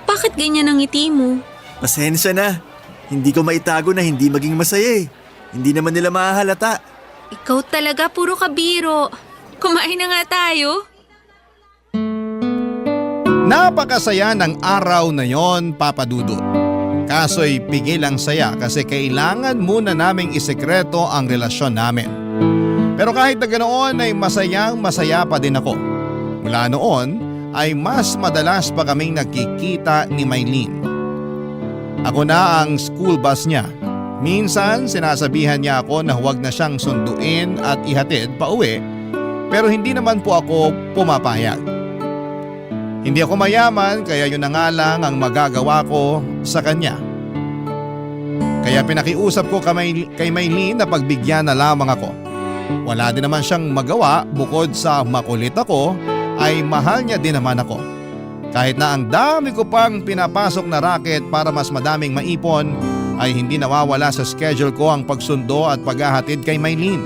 Bakit ganyan ang ngiti mo? Pasensya na. Hindi ko maitago na hindi maging masaya eh. Hindi naman nila mahahalata. Ikaw talaga puro kabiro. Kumain na nga tayo. Napakasaya ng araw na yon, Papa Dudut. Kaso'y pigil ang saya kasi kailangan muna naming isekreto ang relasyon namin. Pero kahit na ganoon ay masaya pa din ako. Mula noon ay mas madalas pa kaming nagkikita ni Maylene. Ako na ang school bus niya. Minsan sinasabihan niya ako na huwag na siyang sunduin at ihatid pa uwi, pero hindi naman po ako pumapayag. Hindi ako mayaman kaya yun na nga lang ang magagawa ko sa kanya. Kaya pinakiusap ko kay Maylene na pagbigyan na lamang ako. Wala din naman siyang magawa bukod sa makulit ako ay mahal niya din naman ako. Kahit na ang dami ko pang pinapasok na racket para mas madaming maipon ay hindi nawawala sa schedule ko ang pagsundo at paghahatid kay Maylene.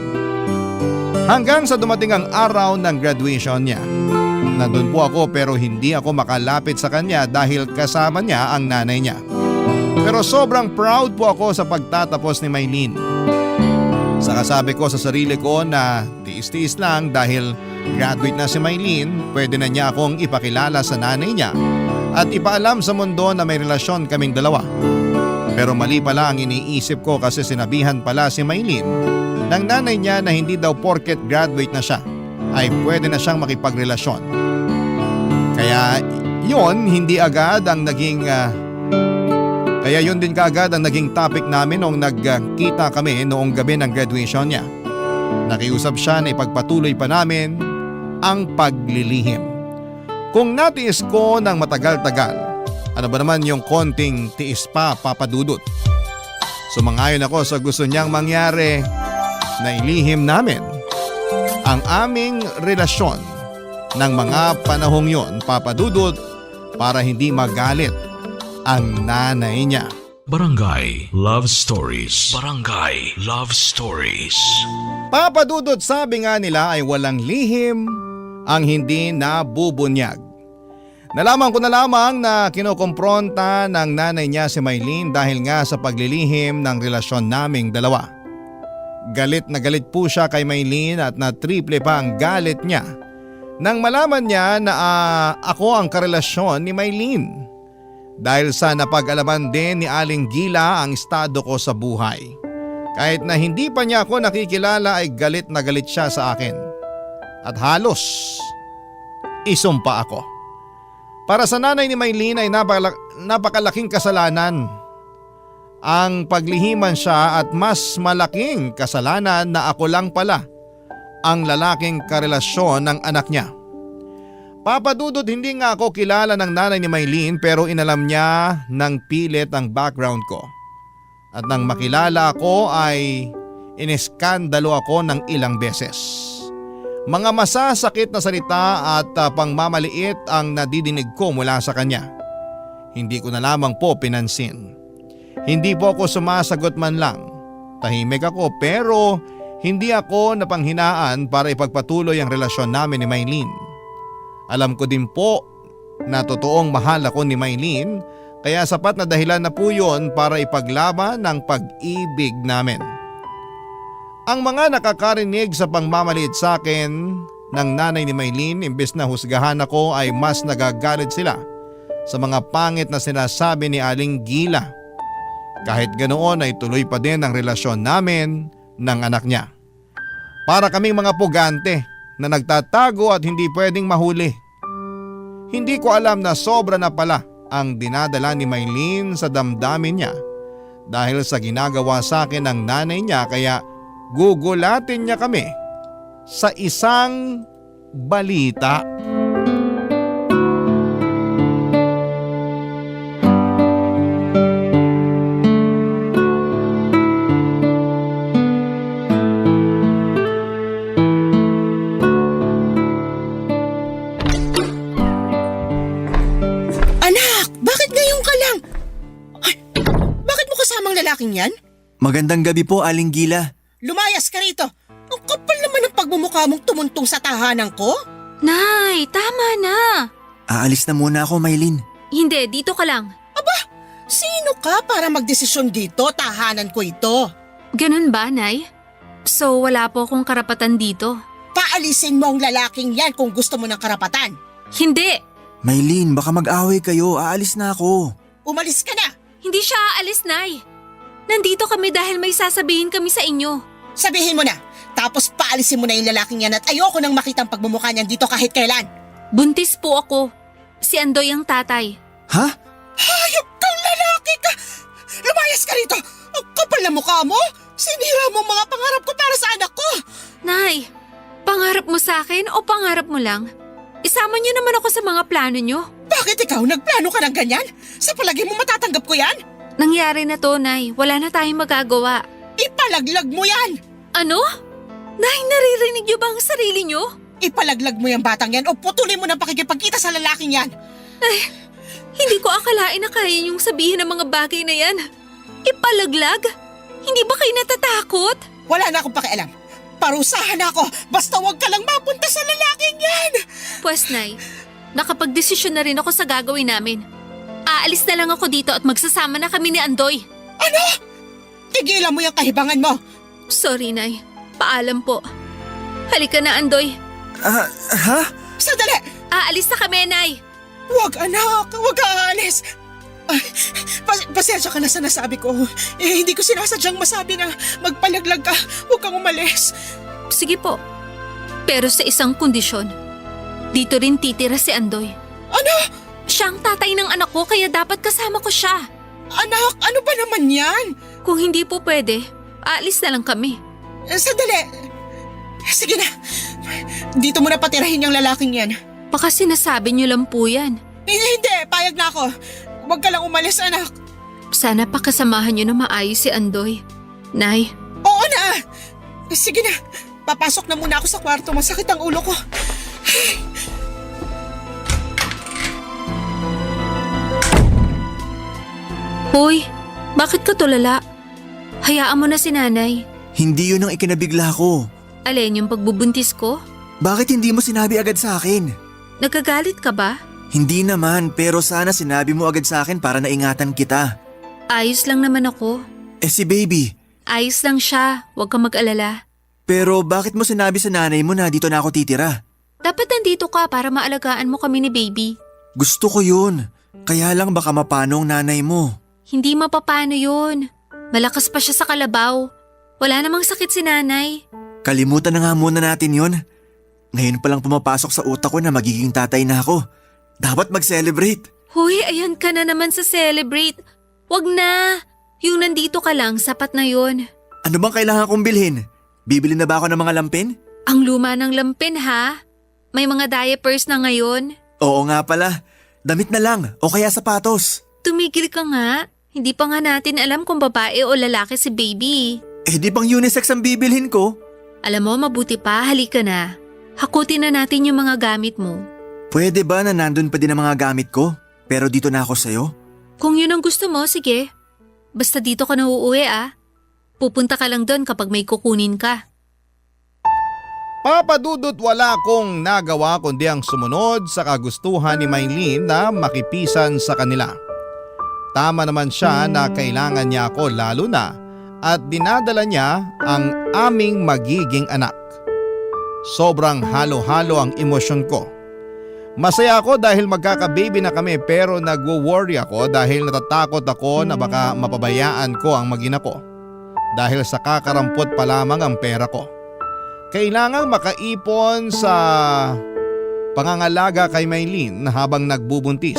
Hanggang sa dumating ang araw ng graduation niya. Nandun po ako pero hindi ako makalapit sa kanya dahil kasama niya ang nanay niya. Pero sobrang proud po ako sa pagtatapos ni Maylene. Saka sabi ko sa sarili ko na tiis-tiis lang dahil graduate na si Maylene, pwede na niya akong ipakilala sa nanay niya at ipaalam sa mundo na may relasyon kaming dalawa. Pero mali pala ang iniisip ko kasi sinabihan pala si Maylene ng nanay niya na hindi daw porket graduate na siya ay pwede na siyang makipagrelasyon. Kaya yun din kaagad ang naging topic namin noong nagkita kami noong gabi ng graduation niya. Nakiusap siya na ipagpatuloy pa namin ang paglilihim. Kung natiis ko ng matagal-tagal, ano ba naman yung konting tiis pa, Papa Dudut? Sumangayon ako sa gusto niyang mangyari na ilihim namin ang aming relasyon ng mga panahong yon, Papa Dudut, para hindi magalit ang nanay niya. Barangay Love Stories. Barangay Love Stories. Papa Dudut, sabi nga nila ay walang lihim ang hindi nabubunyag. Nalaman ko na lamang na kinukumpronta ng nanay niya si Maylene dahil nga sa paglilihim ng relasyon naming dalawa. Galit na galit po siya kay Maylene at na triple pa ang galit niya nang malaman niya na ako ang karelasyon ni Maylene. Dahil sa napag-alaman din ni Aling Gila ang estado ko sa buhay. Kahit na hindi pa niya ako nakikilala ay galit na galit siya sa akin. At halos isumpa ako. Para sa nanay ni Maylene ay napakalaking kasalanan ang paglihiman siya at mas malaking kasalanan na ako lang pala ang lalaking karelasyon ng anak niya. Papa Dudut, hindi nga ako kilala ng nanay ni Maylene pero inalam niya ng pilit ang background ko. At nang makilala ako ay iniskandalo ako ng ilang beses. Mga masasakit na salita at pangmamaliit ang nadidinig ko mula sa kanya. Hindi ko na lamang po pinansin. Hindi po ako sumasagot man lang. Tahimik ako pero hindi ako napanghinaan para ipagpatuloy ang relasyon namin ni Maylene. Alam ko din po na totoong mahal ako ni Maylene kaya sapat na dahilan na po yun para ipaglaban ang pag-ibig namin. Ang mga nakakarinig sa pangmamaliit sa akin ng nanay ni Maylene imbes na husgahan ako ay mas nagagalit sila sa mga pangit na sinasabi ni Aling Gila. Kahit ganoon ay tuloy pa din ang relasyon namin ng anak niya. Para kaming mga pugante na nagtatago at hindi pwedeng mahuli. Hindi ko alam na sobra na pala ang dinadala ni Maylene sa damdamin niya dahil sa ginagawa sa akin ng nanay niya kaya gugulatin niya kami sa isang balita. Lalaking yan? Magandang gabi po, Aling Gila. Lumayas ka rito. Ang kapal naman ng pagmumukha mong tumuntong sa tahanan ko. Nay, tama na. Aalis na muna ako, Maylene. Hindi, dito ka lang. Aba, sino ka para magdesisyon dito? Tahanan ko ito. Ganun ba, Nay? So wala po akong karapatan dito? Paalisin mo ang lalaking yan kung gusto mo ng karapatan. Hindi! Maylene, baka mag-away kayo. Aalis na ako. Umalis ka na! Hindi siya aalis, Nay. Nandito kami dahil may sasabihin kami sa inyo. Sabihin mo na! Tapos paalisin mo na yung lalaking yan at ayoko nang makitang pagmumukha niyan dito kahit kailan! Buntis po ako. Si Andoy ang tatay. Ha? Hayop kang lalaki ka! Lumayas ka rito! Ang kapal na mukha mo! Sinira mo ang mga pangarap ko para sa anak ko! Nay, pangarap mo sa akin o pangarap mo lang? Isama niyo naman ako sa mga plano niyo. Bakit ikaw nagplano ka ng ganyan? Sa palagi mo matatanggap ko yan? Nangyari na to, Nay. Wala na tayong magagawa. Ipalaglag mo yan! Ano? Nay, naririnig niyo ba ang sarili niyo? Ipalaglag mo yung batang yan o putulin mo ng pakikipagkita sa lalaking yan! Hindi ko akalain na kaya niyong sabihin ang mga bagay na yan. Ipalaglag? Hindi ba kayo natatakot? Wala na akong pakialam. Parusahan ako basta huwag ka lang mapunta sa lalaking yan! Pwes, Nay, nakapagdesisyon na rin ako sa gagawin namin. Aalis na lang ako dito at magsasama na kami ni Andoy. Ano? Tigilan mo yung kahibangan mo! Sorry, Nay. Paalam po. Halika na, Andoy. Ha? Sandali! Aalis na kami, Nay. Huwag anak! Huwag ka aalis! Ay, pasensya ka na sa nasabi ko. Hindi ko sinasadyang masabi na magpalaglag ka. Huwag kang umalis. Sige po. Pero sa isang kondisyon. Dito rin titira si Andoy. Ano? Siya ang tatay ng anak ko kaya dapat kasama ko siya. Anak, ano ba naman yan? Kung hindi po pwede, aalis na lang kami. Sandali. Sige na. Dito mo na patirahin yung lalaking yan. Baka sinasabi niyo lang po yan. Hindi, payag na ako. Huwag ka lang umalis, anak. Sana pakasamahan niyo na maayos si Andoy. Nay, Oo na. Sige na. Papasok na muna ako sa kwarto. Masakit ang ulo ko. Hoy, bakit ka tulala? Hayaan mo na si nanay. Hindi yun ang ikinabigla ko. Alin yung pagbubuntis ko? Bakit hindi mo sinabi agad sa akin? Nagagalit ka ba? Hindi naman, pero sana sinabi mo agad sa akin para naingatan kita. Ayos lang naman ako. Si baby. Ayos lang siya, huwag kang mag-alala. Pero bakit mo sinabi sa nanay mo na dito na ako titira? Dapat nandito ka para maalagaan mo kami ni baby. Gusto ko yun. Kaya lang baka mapano ang nanay mo. Hindi mapapano yun. Malakas pa siya sa kalabaw. Wala namang sakit si nanay. Kalimutan na nga muna natin yun. Ngayon palang pumapasok sa utak ko na magiging tatay na ako. Dapat mag-celebrate. Hoy, ayan ka na naman sa celebrate. Wag na. Yung nandito ka lang, sapat na yun. Ano bang kailangan kong bilhin? Bibili na ba ako ng mga lampin? Ang luma ng lampin ha? May mga diapers na ngayon. Oo nga pala. Damit na lang o kaya sapatos. Tumigil ka nga. Hindi pa nga natin alam kung babae o lalaki si baby. Di bang unisex ang bibilhin ko? Alam mo, mabuti pa, halika na. Hakutin na natin yung mga gamit mo. Pwede ba na nandun pa din ang mga gamit ko? Pero dito na ako sa'yo? Kung yun ang gusto mo, sige. Basta dito ka na uuwi ah. Pupunta ka lang doon kapag may kukunin ka. Papadudot wala akong nagawa kundi ang sumunod sa kagustuhan ni Maylene na makipisan sa kanila. Tama naman siya na kailangan niya ako lalo na at dinadala niya ang aming magiging anak. Sobrang halo-halo ang emosyon ko. Masaya ako dahil magkaka-baby na kami pero nagwo-worry ako dahil natatakot ako na baka mapabayaan ko ang mag-ina ko. Dahil sa kakarampot pa lamang ang pera ko. Kailangang makaipon sa pangangalaga kay Maylene habang nagbubuntis.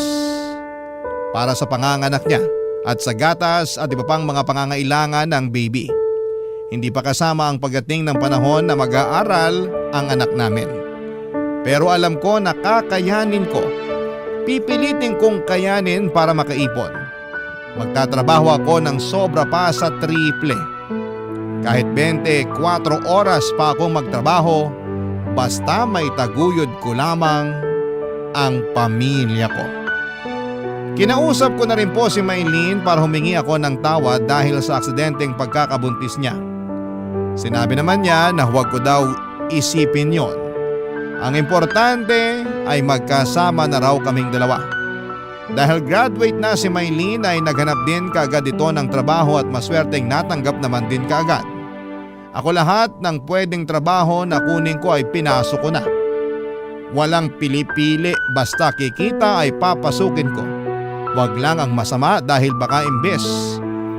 Para sa panganganak niya at sa gatas at iba pang mga pangangailangan ng baby. Hindi pa kasama ang pagdating ng panahon na mag-aaral ang anak namin. Pero alam ko na kakayanin ko. Pipilitin kong kayanin para makaipon. Magtatrabaho ako ng sobra pa sa triple. Kahit 24 oras pa akong magtrabaho, basta may taguyod ko lamang ang pamilya ko. Kinausap ko na rin po si Maylene para humingi ako ng tawad dahil sa aksidenteng pagkakabuntis niya. Sinabi naman niya na huwag ko daw isipin yon. Ang importante ay magkasama na raw kaming dalawa. Dahil graduate na si Maylene ay naghanap din kaagad ito ng trabaho at maswerteng natanggap naman din kaagad. Ako lahat ng pwedeng trabaho na kunin ko ay pinasok ko na. Walang pili-pili, basta kikita ay papasukin ko. Wag lang ang masama dahil baka imbes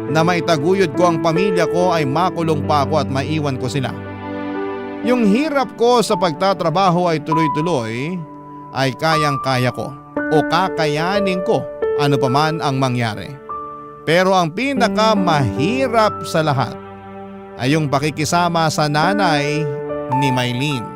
na maitaguyod ko ang pamilya ko ay makulong pa ako at maiwan ko sila. Yung hirap ko sa pagtatrabaho ay tuloy-tuloy ay kayang-kaya ko o kakayanin ko ano pa man ang mangyari. Pero ang pinakamahirap sa lahat ay yung pakikisama sa nanay ni Maylene.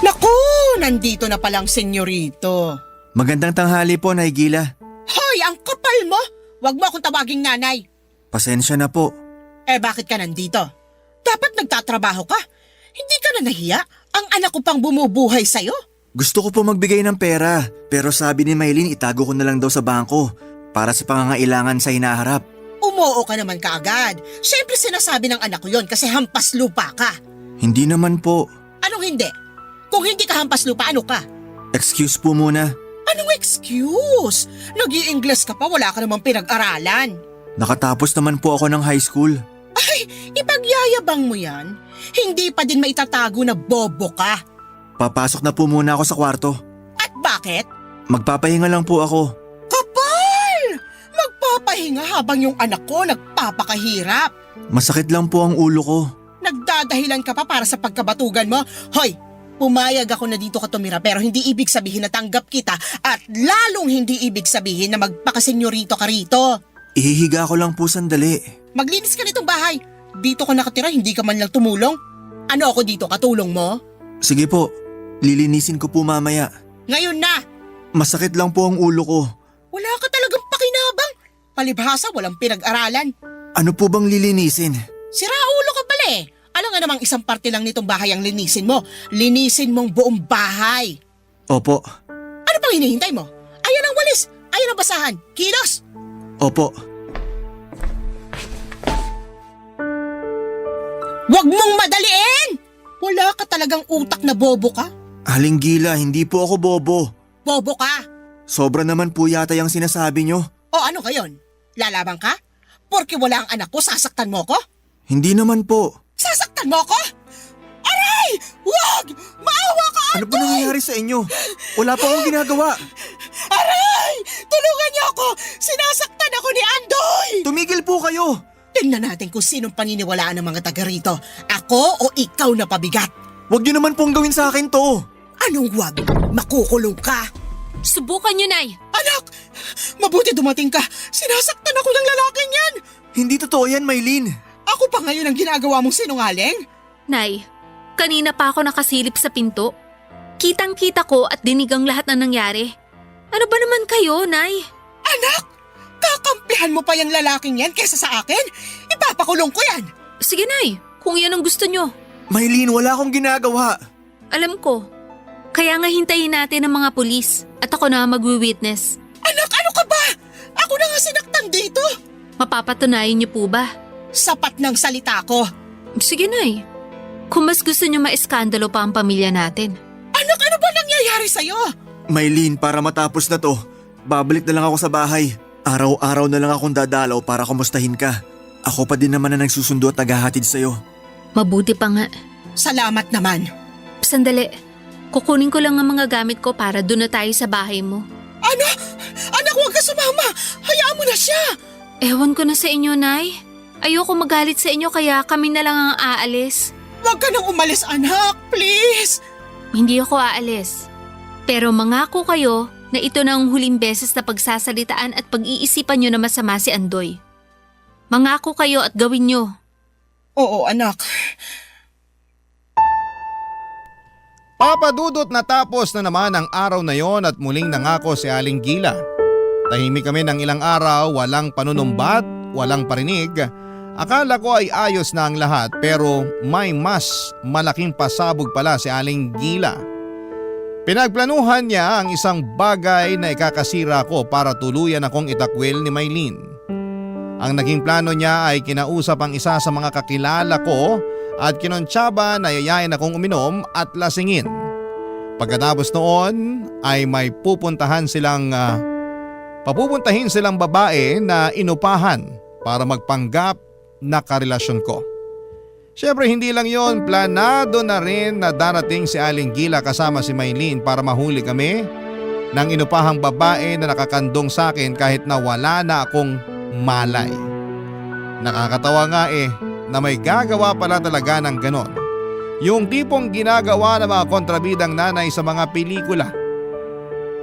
Naku, nandito na palang senyorito. Magandang tanghali po, Nay Gila. Hoy, ang kapal mo! Huwag mo akong tawaging nanay. Pasensya na po. Bakit ka nandito? Dapat nagtatrabaho ka. Hindi ka na nahiya? Ang anak ko pang bumubuhay sa'yo. Gusto ko po magbigay ng pera, pero sabi ni Maylene itago ko na lang daw sa bangko para sa pangangailangan sa hinaharap. Umuo ka naman kaagad. Siyempre sinasabi ng anak ko yon kasi hampas lupa ka. Hindi naman po. Anong hindi? Kung hindi ka hampas lupa, ano ka? Excuse po muna. Anong excuse? Nag-i-Ingles ka pa, wala ka namang pinag-aralan. Nakatapos naman po ako ng high school. Ay, ipagyayabang mo yan. Hindi pa din maitatago na bobo ka. Papasok na po muna ako sa kwarto. At bakit? Magpapahinga lang po ako. Kapal! Magpapahinga habang yung anak ko nagpapakahirap. Masakit lang po ang ulo ko. Nagdadahilan ka pa para sa pagkabatugan mo. Hoy, pumayag ako na dito ka tumira pero hindi ibig sabihin na tanggap kita at lalong hindi ibig sabihin na magpakasenyorito ka rito. Ihihiga ko lang po sandali. Maglinis ka nitong bahay. Dito ka nakatira, hindi ka man lang tumulong. Ano ako dito, katulong mo? Sige po, lilinisin ko po mamaya. Ngayon na! Masakit lang po ang ulo ko. Wala ka talagang pakinabang. Palibhasa, walang pinag-aralan. Ano po bang lilinisin? Sira ulo ka pala eh. Alam nga namang isang parte lang nitong bahay ang linisin mo. Linisin mong buong bahay. Opo, Ano pang hinihintay mo? Ayan ang walis. Ayan ang basahan. Kilos! opo. Huwag mong madaliin! Wala ka talagang utak na bobo ka. Aling Gila, hindi po ako bobo. Bobo ka. Sobra naman po yata yung sinasabi nyo. O ano ngayon? Lalabang ka? Porke wala ang anak ko, sasaktan mo ko? Hindi naman po. Sasaktan mo ko? Aray! Wag! Maawa ka! Ano po nangyayari sa inyo? Wala pa akong ginagawa. Aray! Tulungan niyo ako! Sinasaktan ako ni Andoy! Tumigil po kayo. Tingnan natin kung sinong paniniwalaan ng mga taga rito. Ako o ikaw na pabigat? Huwag nyo naman pong gawin sa akin to. Anong wag? Makukulong ka! Subukan nyo, Nay. Anak! Mabuti dumating ka! Sinasaktan ako ng lalaking yan! Hindi totoo yan, Maylene. Ako pa ngayon ang ginagawa mong sinungaling? Nay, kanina pa ako nakasilip sa pinto. Kitang-kita ko at dinig ang lahat ng nangyari. Ano ba naman kayo, Nay? Anak! Kakampihan mo pa yung lalaking yan kesa sa akin? Ipapakulong ko yan! Sige, Nay, kung yan ang gusto nyo. Maylene, wala akong ginagawa. Alam ko. Kaya nga hintayin natin ang mga pulis at ako na magwi-witness. Anak, ano ka ba? Ako na nga sinaktan dito! Mapapatunayan niyo po ba? Sapat ng salita ko. Sige, Nay. Kung mas gusto niyo maiskandalo pa ang pamilya natin. Anak, ano ba nangyayari sa'yo? Maylene, para matapos na to, babalik na lang ako sa bahay. Araw-araw na lang akong dadalaw para kumustahin ka. Ako pa din naman na nagsusundo at naghahatid sa'yo. Mabuti pa nga. Salamat naman. Sandali. Kukunin ko lang ang mga gamit ko para doon na tayo sa bahay mo. Ano? Anak, huwag ka sumama! Hayaan mo na siya! Ewan ko na sa inyo, Nay. Ayoko magalit sa inyo kaya kami na lang ang aalis. Huwag ka nang umalis, anak! Please! Hindi ako aalis. Pero mangako kayo na ito na ang huling beses na pagsasalitaan at pag-iisipan nyo na masama si Andoy. Mangako kayo at gawin nyo. Oo, anak. Papadudot natapos na naman ang araw na yon at muling nangako si Aling Gila. Tahimik kami ng ilang araw, walang panunumbat, walang parinig. Akala ko ay ayos na ang lahat pero may mas malaking pasabog pala si Aling Gila. Pinagplanuhan niya ang isang bagay na ikakasira ko para tuluyan akong itakwil ni Maylene. Ang naging plano niya ay kinausap ang isa sa mga kakilala ko at kinontsaba na yayain akong uminom at lasingin. Pagkatapos noon ay may papupuntahin silang babae na inupahan para magpanggap na karelasyon ko. Siyempre hindi lang yon, planado na rin na darating si Aling Gila kasama si Maylene para mahuli kami ng inupahang babae na nakakandong sa akin kahit na wala na akong malay. Nakakatawa nga na may gagawa pala talaga ng ganon. Yung tipong ginagawa ng mga kontrabidang nanay sa mga pelikula.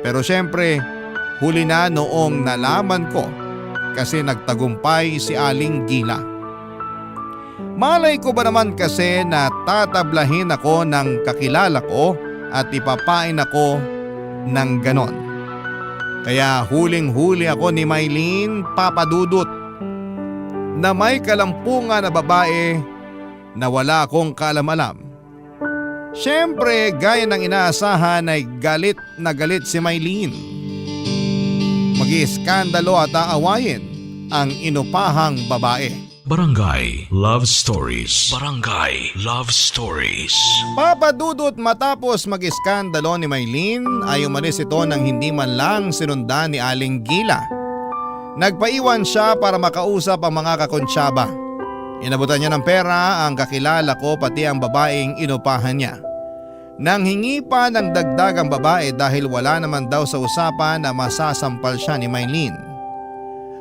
Pero syempre, huli na noong nalaman ko kasi nagtagumpay si Aling Gila. Malay ko ba naman kasi na tatablahin ako ng kakilala ko at ipapain ako ng ganon. Kaya huling-huli ako ni Maylene, Papa Dudut, na may kalampungan na babae na wala akong kaalam-alam. Siyempre, gaya ng inaasahan ay galit na galit si Maylene. Mag-iiskandalo at aawayin ang inupahang babae. Barangay Love Stories. Barangay Love Stories. Papadudot matapos mag-iskandalo ni Maylene ay umalis ito nang hindi man lang sinundan ni Aling Gila. Nagpaiwan siya para makausap ang mga kakonsyaba. Inabutan niya ng pera ang kakilala ko pati ang babaeng inupahan niya. Nang hingi pa ng dagdag ang babae dahil wala naman daw sa usapan na masasampal siya ni Maylene.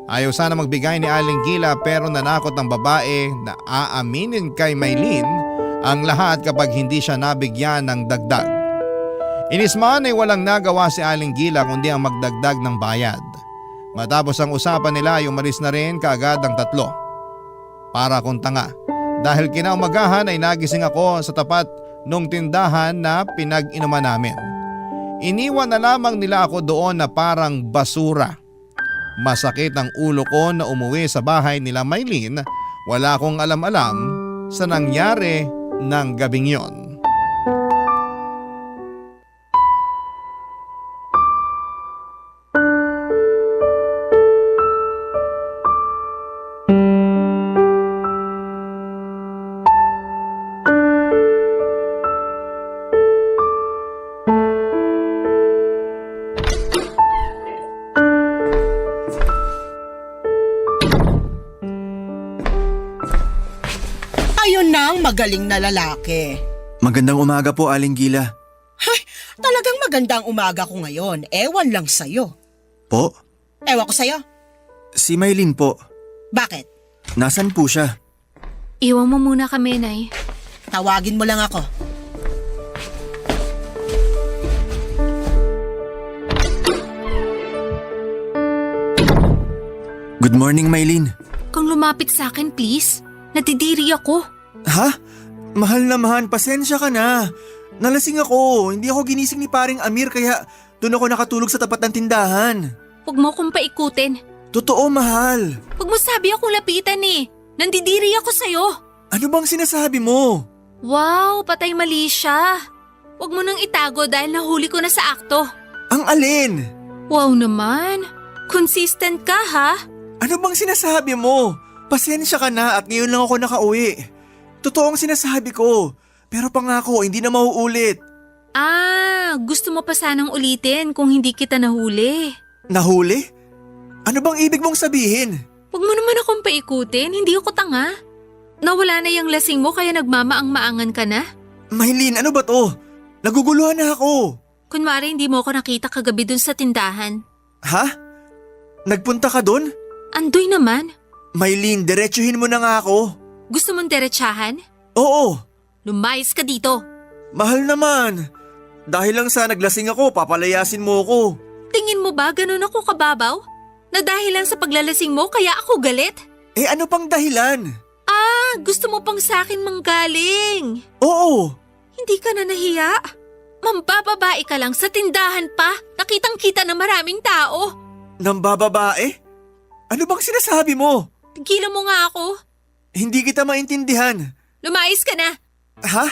Ayaw sana magbigay ni Aling Gila pero nanakot ng babae na aaminin kay Maylene ang lahat kapag hindi siya nabigyan ng dagdag. Inisman ay walang nagawa si Aling Gila kundi ang magdagdag ng bayad. Matapos ang usapan nila ay umalis na rin kaagad ang tatlo. Para akong tanga dahil kinaumagahan ay nagising ako sa tapat nung tindahan na pinag-inuman namin. Iniwan na lamang nila ako doon na parang basura. Masakit ang ulo ko na umuwi sa bahay nila Maylene. Wala akong alam-alam sa nangyari ng gabing yon. Ayun na ang magaling na lalaki. Magandang umaga po, Aling Gila. Ay, talagang magandang umaga ko ngayon. Ewan lang sa'yo. Po? Ewan ko sa'yo. Si Maylene po. Bakit? Nasaan po siya? Iwan mo muna kami, Nay. Tawagin mo lang ako. Good morning, Maylene. Kung lumapit sa akin, please. Natidiri ako. Ha? Mahal naman, pasensya ka na. Nalasing ako, hindi ako ginising ni paring Amir kaya doon ako nakatulog sa tapat ng tindahan. Huwag mo akong paikutin. Totoo, mahal. Huwag mo sabi akong lapitan eh. Nandidiri ako sa'yo. Ano bang sinasabi mo? Wow, patay mali siya. Huwag mo nang itago dahil nahuli ko na sa akto. Ang alin? Wow naman. Consistent ka ha? Ano bang sinasabi mo? Pasensya ka na at ngayon lang ako nakauwi. Totoo ang sinasabi ko. Pero pangako, hindi na mauulit. Gusto mo pa sanang ulitin kung hindi kita nahuli. Nahuli? Ano bang ibig mong sabihin? Huwag mo naman akong paikutin, hindi ako tanga. Nawala na yung lasing mo kaya nagmamaang-maangan ka na? Maylene, ano ba to? Naguguluhan na ako. Kunwari hindi mo ako nakita kagabi dun sa tindahan. Ha? Nagpunta ka dun? Andoy naman. Maylene, diretsuhin mo na nga ako. Gusto mong diretsahan? Oo. Lumayas ka dito. Mahal naman. Dahil lang sa naglasing ako, papalayasin mo ako. Tingin mo ba ganun ako kababaw? Na dahil lang sa paglalasing mo kaya ako galit? Eh ano pang dahilan? Gusto mo pang sa akin manggaling. Oo. Hindi ka na nahiya? Mambababae ka lang sa tindahan pa. Nakitang-kita na maraming tao. Nambababae? Ano bang sinasabi mo? Tigilan mo nga ako. Hindi kita maintindihan. Lumayas ka na. Ha?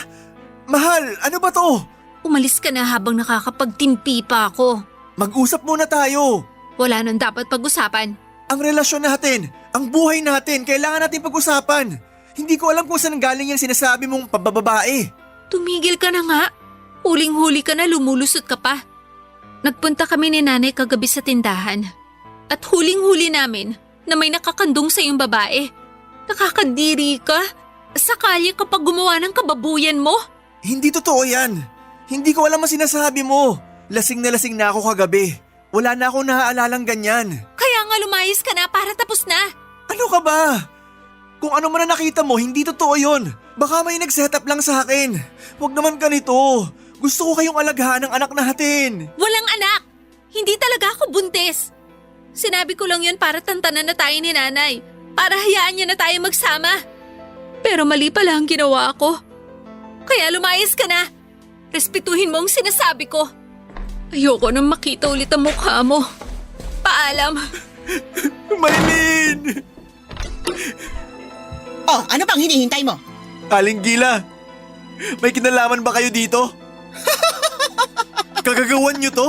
Mahal, ano ba to? Umalis ka na habang nakakapagtimpi pa ako. Mag-usap muna tayo. Wala nang dapat pag-usapan. Ang relasyon natin, ang buhay natin, kailangan natin pag-usapan. Hindi ko alam kung saan galing yung sinasabi mong pabababae. Tumigil ka na nga. Huling-huli ka na, lumulusot ka pa. Nagpunta kami ni nanay kagabi sa tindahan. At huling-huli namin na may nakakandong sa iyong babae. Nakakadiri ka? Sakali kapag gumawa ng kababuyan mo? Hindi totoo yan. Hindi ko alam ang sinasabi mo. Lasing na ako kagabi. Wala na akong nahaalalang ganyan. Kaya nga lumayas ka na para tapos na. Ano ka ba? Kung ano man na nakita mo, hindi totoo yun. Baka may nag-setup lang sa akin. Huwag naman ganito. Gusto ko kayong alaghan ng anak natin. Walang anak! Hindi talaga ako buntis. Sinabi ko lang yun para tantanan na tayo ni nanay. Para hayaan niya na tayo magsama. Pero mali pala ang ginawa ko. Kaya lumayas ka na. Respetuhin mo ang sinasabi ko. Ayoko nang makita ulit ang mukha mo. Paalam. Maylin! Oh, ano bang hinihintay mo? Aling Gila, may kinalaman ba kayo dito? Kagagawan niyo to?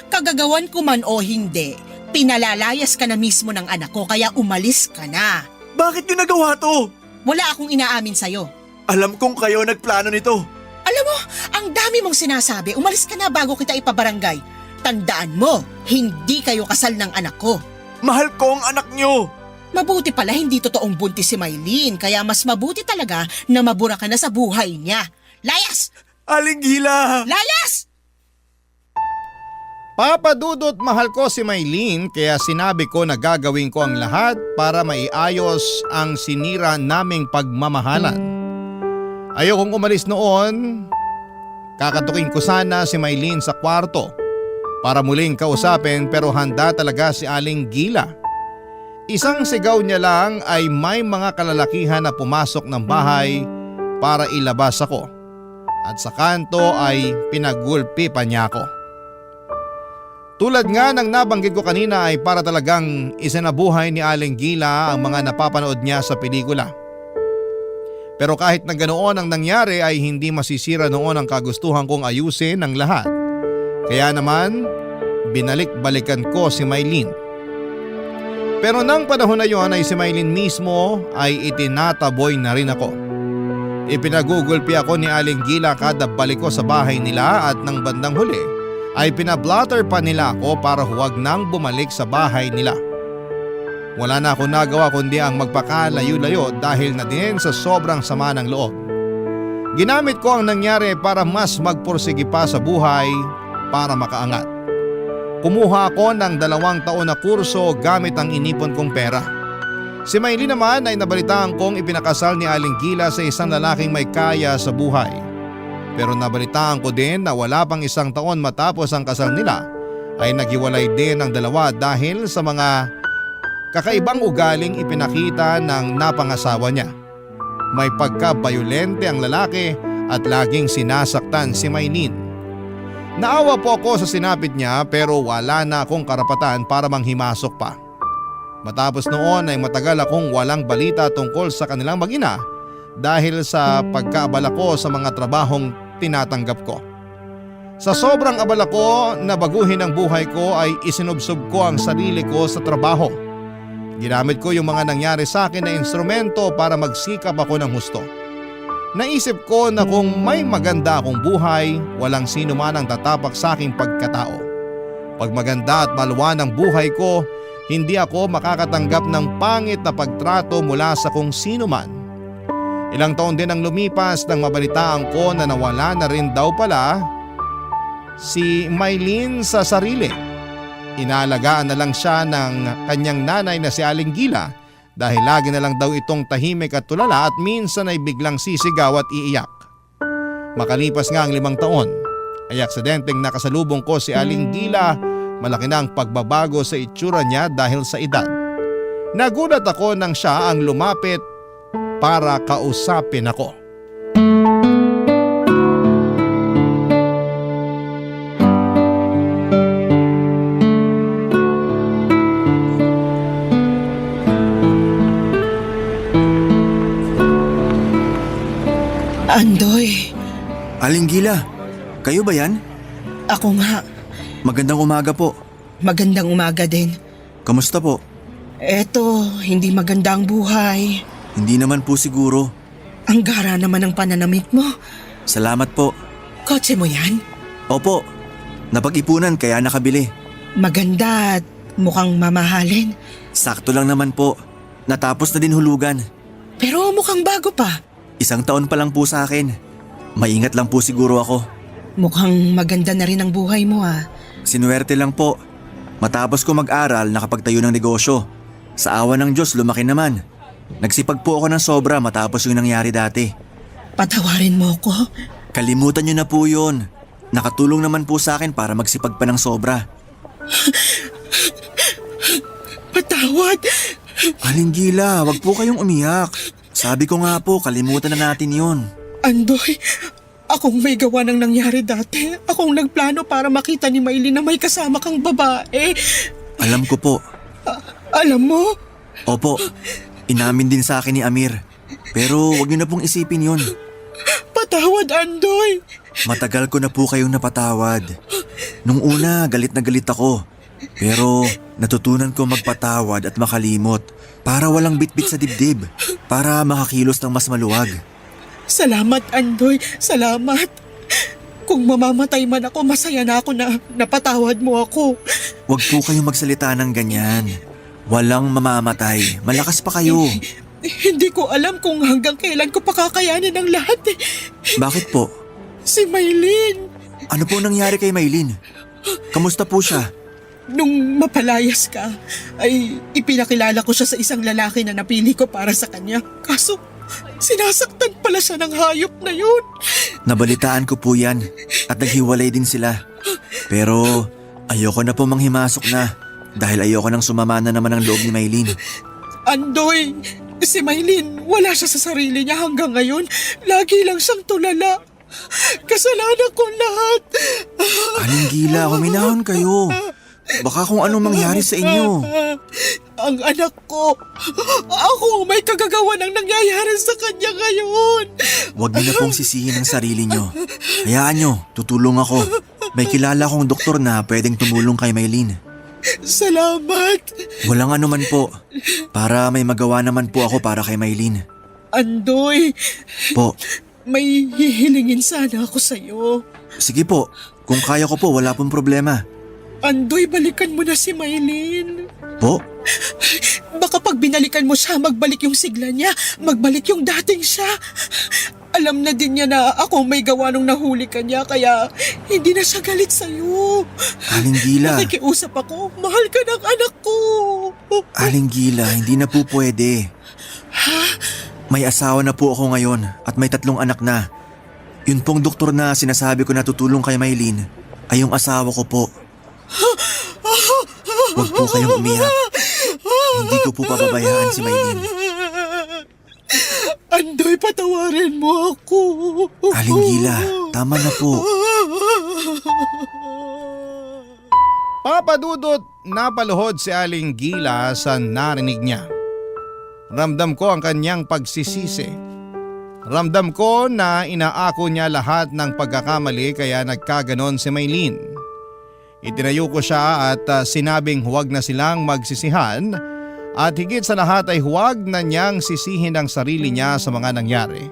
Kagagawan ko man o hindi, pinalalayas ka na mismo ng anak ko kaya umalis ka na. Bakit niyo nagawa to? Wala akong inaamin sa'yo. Alam kong kayo nagplano nito. Alam mo, ang dami mong sinasabi, umalis ka na bago kita ipabarangay. Tandaan mo, hindi kayo kasal ng anak ko. Mahal ko ang anak niyo. Mabuti pala hindi totoong buntis si Maylin, kaya mas mabuti talaga na mabura ka na sa buhay niya. Layas! Aling Gila! Layas! Papadudot mahal ko si Maylin kaya sinabi ko na gagawin ko ang lahat para maiayos ang sinira naming pagmamahalan. Ayokong umalis noon. Kakatukin ko sana si Maylin sa kwarto para muling kausapin pero handa talaga si Aling Gila. Isang sigaw niya lang ay may mga kalalakihan na pumasok ng bahay para ilabas ako. At sa kanto ay pinagulpi pa niya ako. Tulad nga ng nabanggit ko kanina ay para talagang isinabuhay ni Aling Gila ang mga napapanood niya sa pelikula. Pero kahit na ganoon ang nangyari ay hindi masisira noon ang kagustuhan kong ayusin ang lahat. Kaya naman, binalik-balikan ko si Maylin. Pero nang panahon na yon ay si Maylin mismo ay itinataboy na rin ako. Ipinagugulpi ako ni Aling Gila kada balik ko sa bahay nila at nang bandang huli ay pinablatter pa nila ako para huwag nang bumalik sa bahay nila. Wala na ako nagawa kundi ang magpakalayo-layo dahil na din sa sobrang sama ng loob. Ginamit ko ang nangyari para mas magpursige pa sa buhay para makaangat. Kumuha ako ng 2 taon na kurso gamit ang inipon kong pera. Si Maylin naman ay nabalitaan kong ipinakasal ni Aling Gila sa isang lalaking may kaya sa buhay. Pero nabalitaan ko din na wala pang 1 taon matapos ang kasal nila ay naghiwalay din ang dalawa dahil sa mga kakaibang ugaling ipinakita ng napangasawa niya. May pagka-bayolente ang lalaki at laging sinasaktan si Maylin. Naawa po ako sa sinapit niya pero wala na akong karapatan para manghimasok pa. Matapos noon ay matagal akong walang balita tungkol sa kanilang mag-ina dahil sa pagkaabala ko sa mga trabahong tinatanggap ko. Sa sobrang abala ko na baguhin ang buhay ko ay isinubsob ko ang sarili ko sa trabaho. Ginamit ko yung mga nangyari sa akin na instrumento para magsikap ako ng husto. Naisip ko na kung may maganda akong buhay, walang sino man ang tatapak sa aking pagkatao. Pag maganda at maluwan ang buhay ko, hindi ako makakatanggap ng pangit na pagtrato mula sa kung sino man. Ilang taon din ang lumipas nang mabalitaan ko na nawala na rin daw pala si Maylin sa sarili. Inaalagaan na lang siya ng kanyang nanay na si Aling Gila dahil lagi na lang daw itong tahimik at tulala at minsan ay biglang sisigaw at iiyak. Makalipas nga ang 5 taon ay aksidenteng nakasalubong ko si Aling Gila. Malaki na ang pagbabago sa itsura niya dahil sa edad. Nagulat ako nang siya ang lumapit para kausapin ako. Andoy, Aling Gila, Kayo ba yan? Ako nga. Magandang umaga po. Magandang umaga din. Kamusta po? Eto, hindi maganda ang buhay. Hindi naman po siguro. Ang gara naman ng pananamit mo. Salamat po. Kotse mo yan? Opo, napag-ipunan kaya nakabili. Maganda at mukhang mamahalin. Sakto lang naman po. Natapos na din hulugan. Pero mukhang bago pa. 1 taon pa lang po sa akin. Maingat lang po siguro ako. Mukhang maganda na rin ang buhay mo ah. Sinuwerte lang po. Matapos ko mag-aral, nakapagtayo ng negosyo. Sa awa ng Diyos, lumaki naman. Nagsipag po ako ng sobra matapos yung nangyari dati. Patawarin mo ko. Kalimutan niyo na po yun. Nakatulong naman po sa akin para magsipag pa ng sobra. Patawad. Aling Gila, wag po kayong umiyak. Sabi ko nga po, kalimutan na natin yun. Andoy, akong may gawa ng nangyari dati. Akong nagplano para makita ni Maylin na may kasama kang babae. Alam ko po. Alam mo? Opo, inamin din sa akin ni Amir. Pero wag niyo na pong isipin yun. Patawad, Andoy. Matagal ko na po kayong napatawad. Nung una, galit na galit ako. Pero natutunan ko magpatawad at makalimot para walang bitbit sa dibdib, para makakilos ng mas maluwag. Salamat, Andoy. Salamat. Kung mamamatay man ako, masaya na ako na napatawad mo ako. Huwag po kayong magsalita ng ganyan. Walang mamamatay. Malakas pa kayo. Hindi ko alam kung hanggang kailan ko pakakayanin ang lahat eh. Bakit po? Si Maylin. Ano po nangyari kay Maylin? Kamusta po siya? Nung mapalayas ka, ay ipinakilala ko siya sa isang lalaki na napili ko para sa kanya. Kaso, sinasaktan pala siya ng hayop na yun. Nabalitaan ko po yan at naghiwalay din sila. Pero ayoko na po manghimasok na dahil ayoko nang sumama na naman ang loob ni Maylin. Andoy, si Maylin, wala siya sa sarili niya hanggang ngayon. Lagi lang siyang tulala. Kasalanan ko lahat. Aling Gila, huminahon kayo. Baka kung anong mangyari sa inyo. Ang anak ko, ako may kagagawa ng nangyayari sa kanya ngayon. Huwag niyo na pong sisihin ang sarili niyo. Hayaan niyo, tutulong ako. May kilala kong doktor na pwedeng tumulong kay Maylin. Salamat. Walang anuman po. Para may magawa naman po ako para kay Maylin. Andoy, Po, may hihilingin sana ako sa'yo. sige po. Kung kaya ko po, wala pong problema. Andoy, balikan mo na si Maylin. Po? Baka pag binalikan mo siya, magbalik yung sigla niya. Magbalik yung dating siya. Alam na din niya na ako may gawa nung nahuli ka niya, kaya hindi na siya galit sa'yo. Aling Gila. Nakikiusap ako, mahal ka ng anak ko. Aling Gila, hindi na po pwede. May asawa na po ako ngayon at may 3 anak na. Yun pong doktor na sinasabi ko na tutulong kay Maylin ay yung asawa ko po. Huwag po kayong umiyak. Hindi ko po pababayaan si Maylin. Andoy, patawarin mo ako. Aling Gila, tama na po. Papadudot, napaluhod si Aling Gila sa narinig niya. Ramdam ko ang kanyang pagsisisi. Ramdam ko na inaako niya lahat ng pagkakamali kaya nagkaganon si Maylin. Itinayo ko siya at sinabing huwag na silang magsisihan at higit sa lahat ay huwag na niyang sisihin ang sarili niya sa mga nangyari.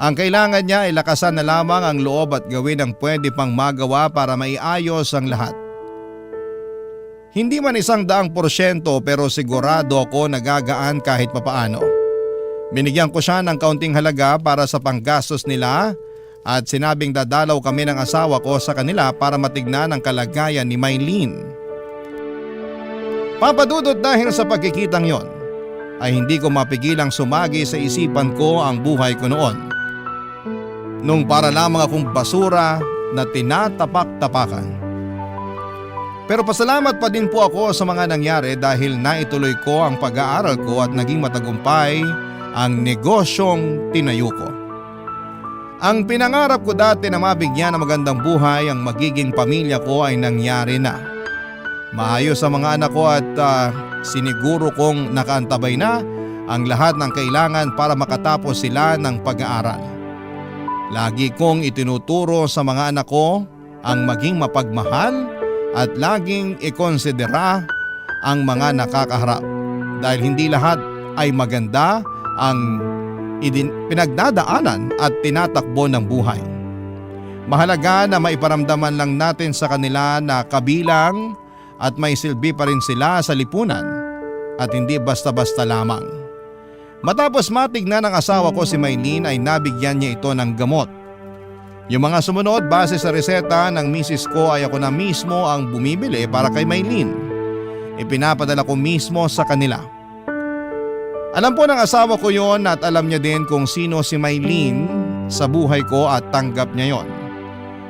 Ang kailangan niya ay lakasan na lamang ang loob at gawin ang pwede pang magawa para maiayos ang lahat. Hindi man 100% pero sigurado ako nagagaan kahit papaano. Binigyan ko siya ng kaunting halaga para sa panggastos nila at sinabing dadalaw kami ng asawa ko sa kanila para matignan ang kalagayan ni Maylin. Papadudot, dahil sa pagkikitang yon ay hindi ko mapigilang sumagi sa isipan ko ang buhay ko noon. Nung para lamang akong basura na tinatapak-tapakan. Pero pasalamat pa din po ako sa mga nangyari dahil naituloy ko ang pag-aaral ko at naging matagumpay ang negosyong tinayo ko. Ang pinangarap ko dati na mabigyan ng magandang buhay ang magiging pamilya ko ay nangyari na. Maayos ang mga anak ko at siniguro kong nakaantabay na ang lahat ng kailangan para makatapos sila ng pag-aaral. Lagi kong itinuturo sa mga anak ko ang maging mapagmahal at laging ikonsidera ang mga nakakaharap dahil hindi lahat ay maganda ang pinagdadaanan at tinatakbo ng buhay. Mahalaga na maiparamdaman lang natin sa kanila na kabilang at may silbi pa rin sila sa lipunan at hindi basta-basta lamang. Matapos matignan ng asawa ko si Maylene ay nabigyan niya ito ng gamot. Yung mga sumunod base sa reseta ng misis ko ay ako na mismo ang bumibili para kay Maylene. Ipinapadala ko mismo sa kanila. Alam po ng asawa ko yon at alam niya din kung sino si Maylene sa buhay ko at tanggap niya yon.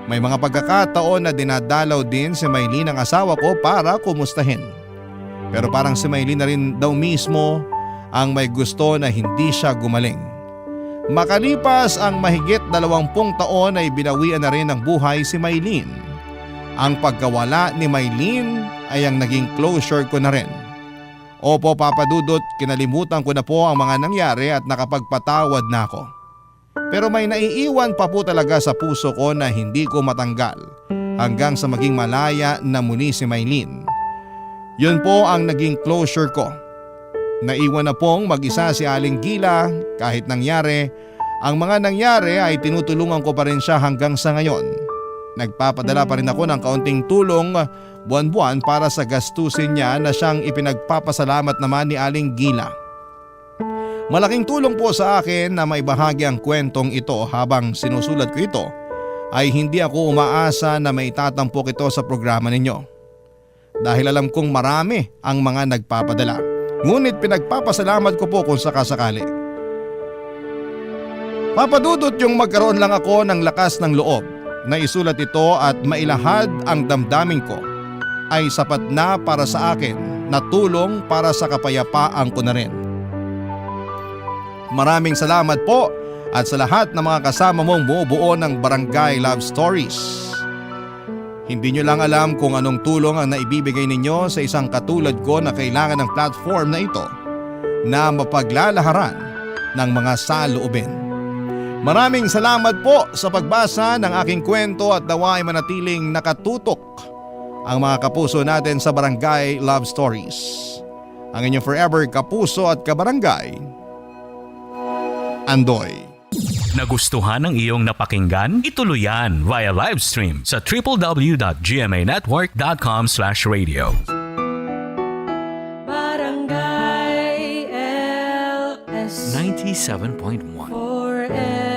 May mga pagkakataon na dinadalaw din si Maylene ang asawa ko para kumustahin. Pero parang si Maylene na rin daw mismo ang may gusto na hindi siya gumaling. Makalipas ang mahigit 20 taon ay binawian na rin ng buhay si Maylene. Ang pagkawala ni Maylene ay ang naging closure ko na rin. Opo Papa Dudut, kinalimutan ko na po ang mga nangyari at nakapagpatawad na ako. Pero may naiiwan pa po talaga sa puso ko na hindi ko matanggal hanggang sa maging malaya na muli si Maylene. Yun po ang naging closure ko. Naiwan na pong mag-isa si Aling Gila kahit nangyari. Ang mga nangyari ay tinutulungan ko pa rin siya hanggang sa ngayon. Nagpapadala pa rin ako ng kaunting tulong buwan-buwan para sa gastusin niya na siyang ipinagpapasalamat naman ni Aling Gila. Malaking tulong po sa akin na maibahagi ang kwentong ito habang sinusulat ko ito ay hindi ako umaasa na may tatampok ito sa programa ninyo. Dahil alam kong marami ang mga nagpapadala. Ngunit pinagpapasalamat ko po kung sakasakali. Papadudot yung magkaroon lang ako ng lakas ng loob na isulat ito at mailahad ang damdamin ko ay sapat na para sa akin na tulong para sa kapayapaan ko na rin. Maraming salamat po at sa lahat ng mga kasama mong bumubuo ng Barangay Love Stories. Hindi nyo lang alam kung anong tulong ang naibibigay ninyo sa isang katulad ko na kailangan ng platform na ito na mapaglalaharan ng mga saloobin. Maraming salamat po sa pagbasa ng aking kwento at nawa ay manatiling nakatutok ang mga kapuso natin sa Barangay Love Stories. Ang inyong forever kapuso at kabarangay, Andoy. Nagustuhan ng iyong napakinggan? Ituloy yan via live stream sa www.gmanetwork.com/radio. Barangay LS 97.1 forever.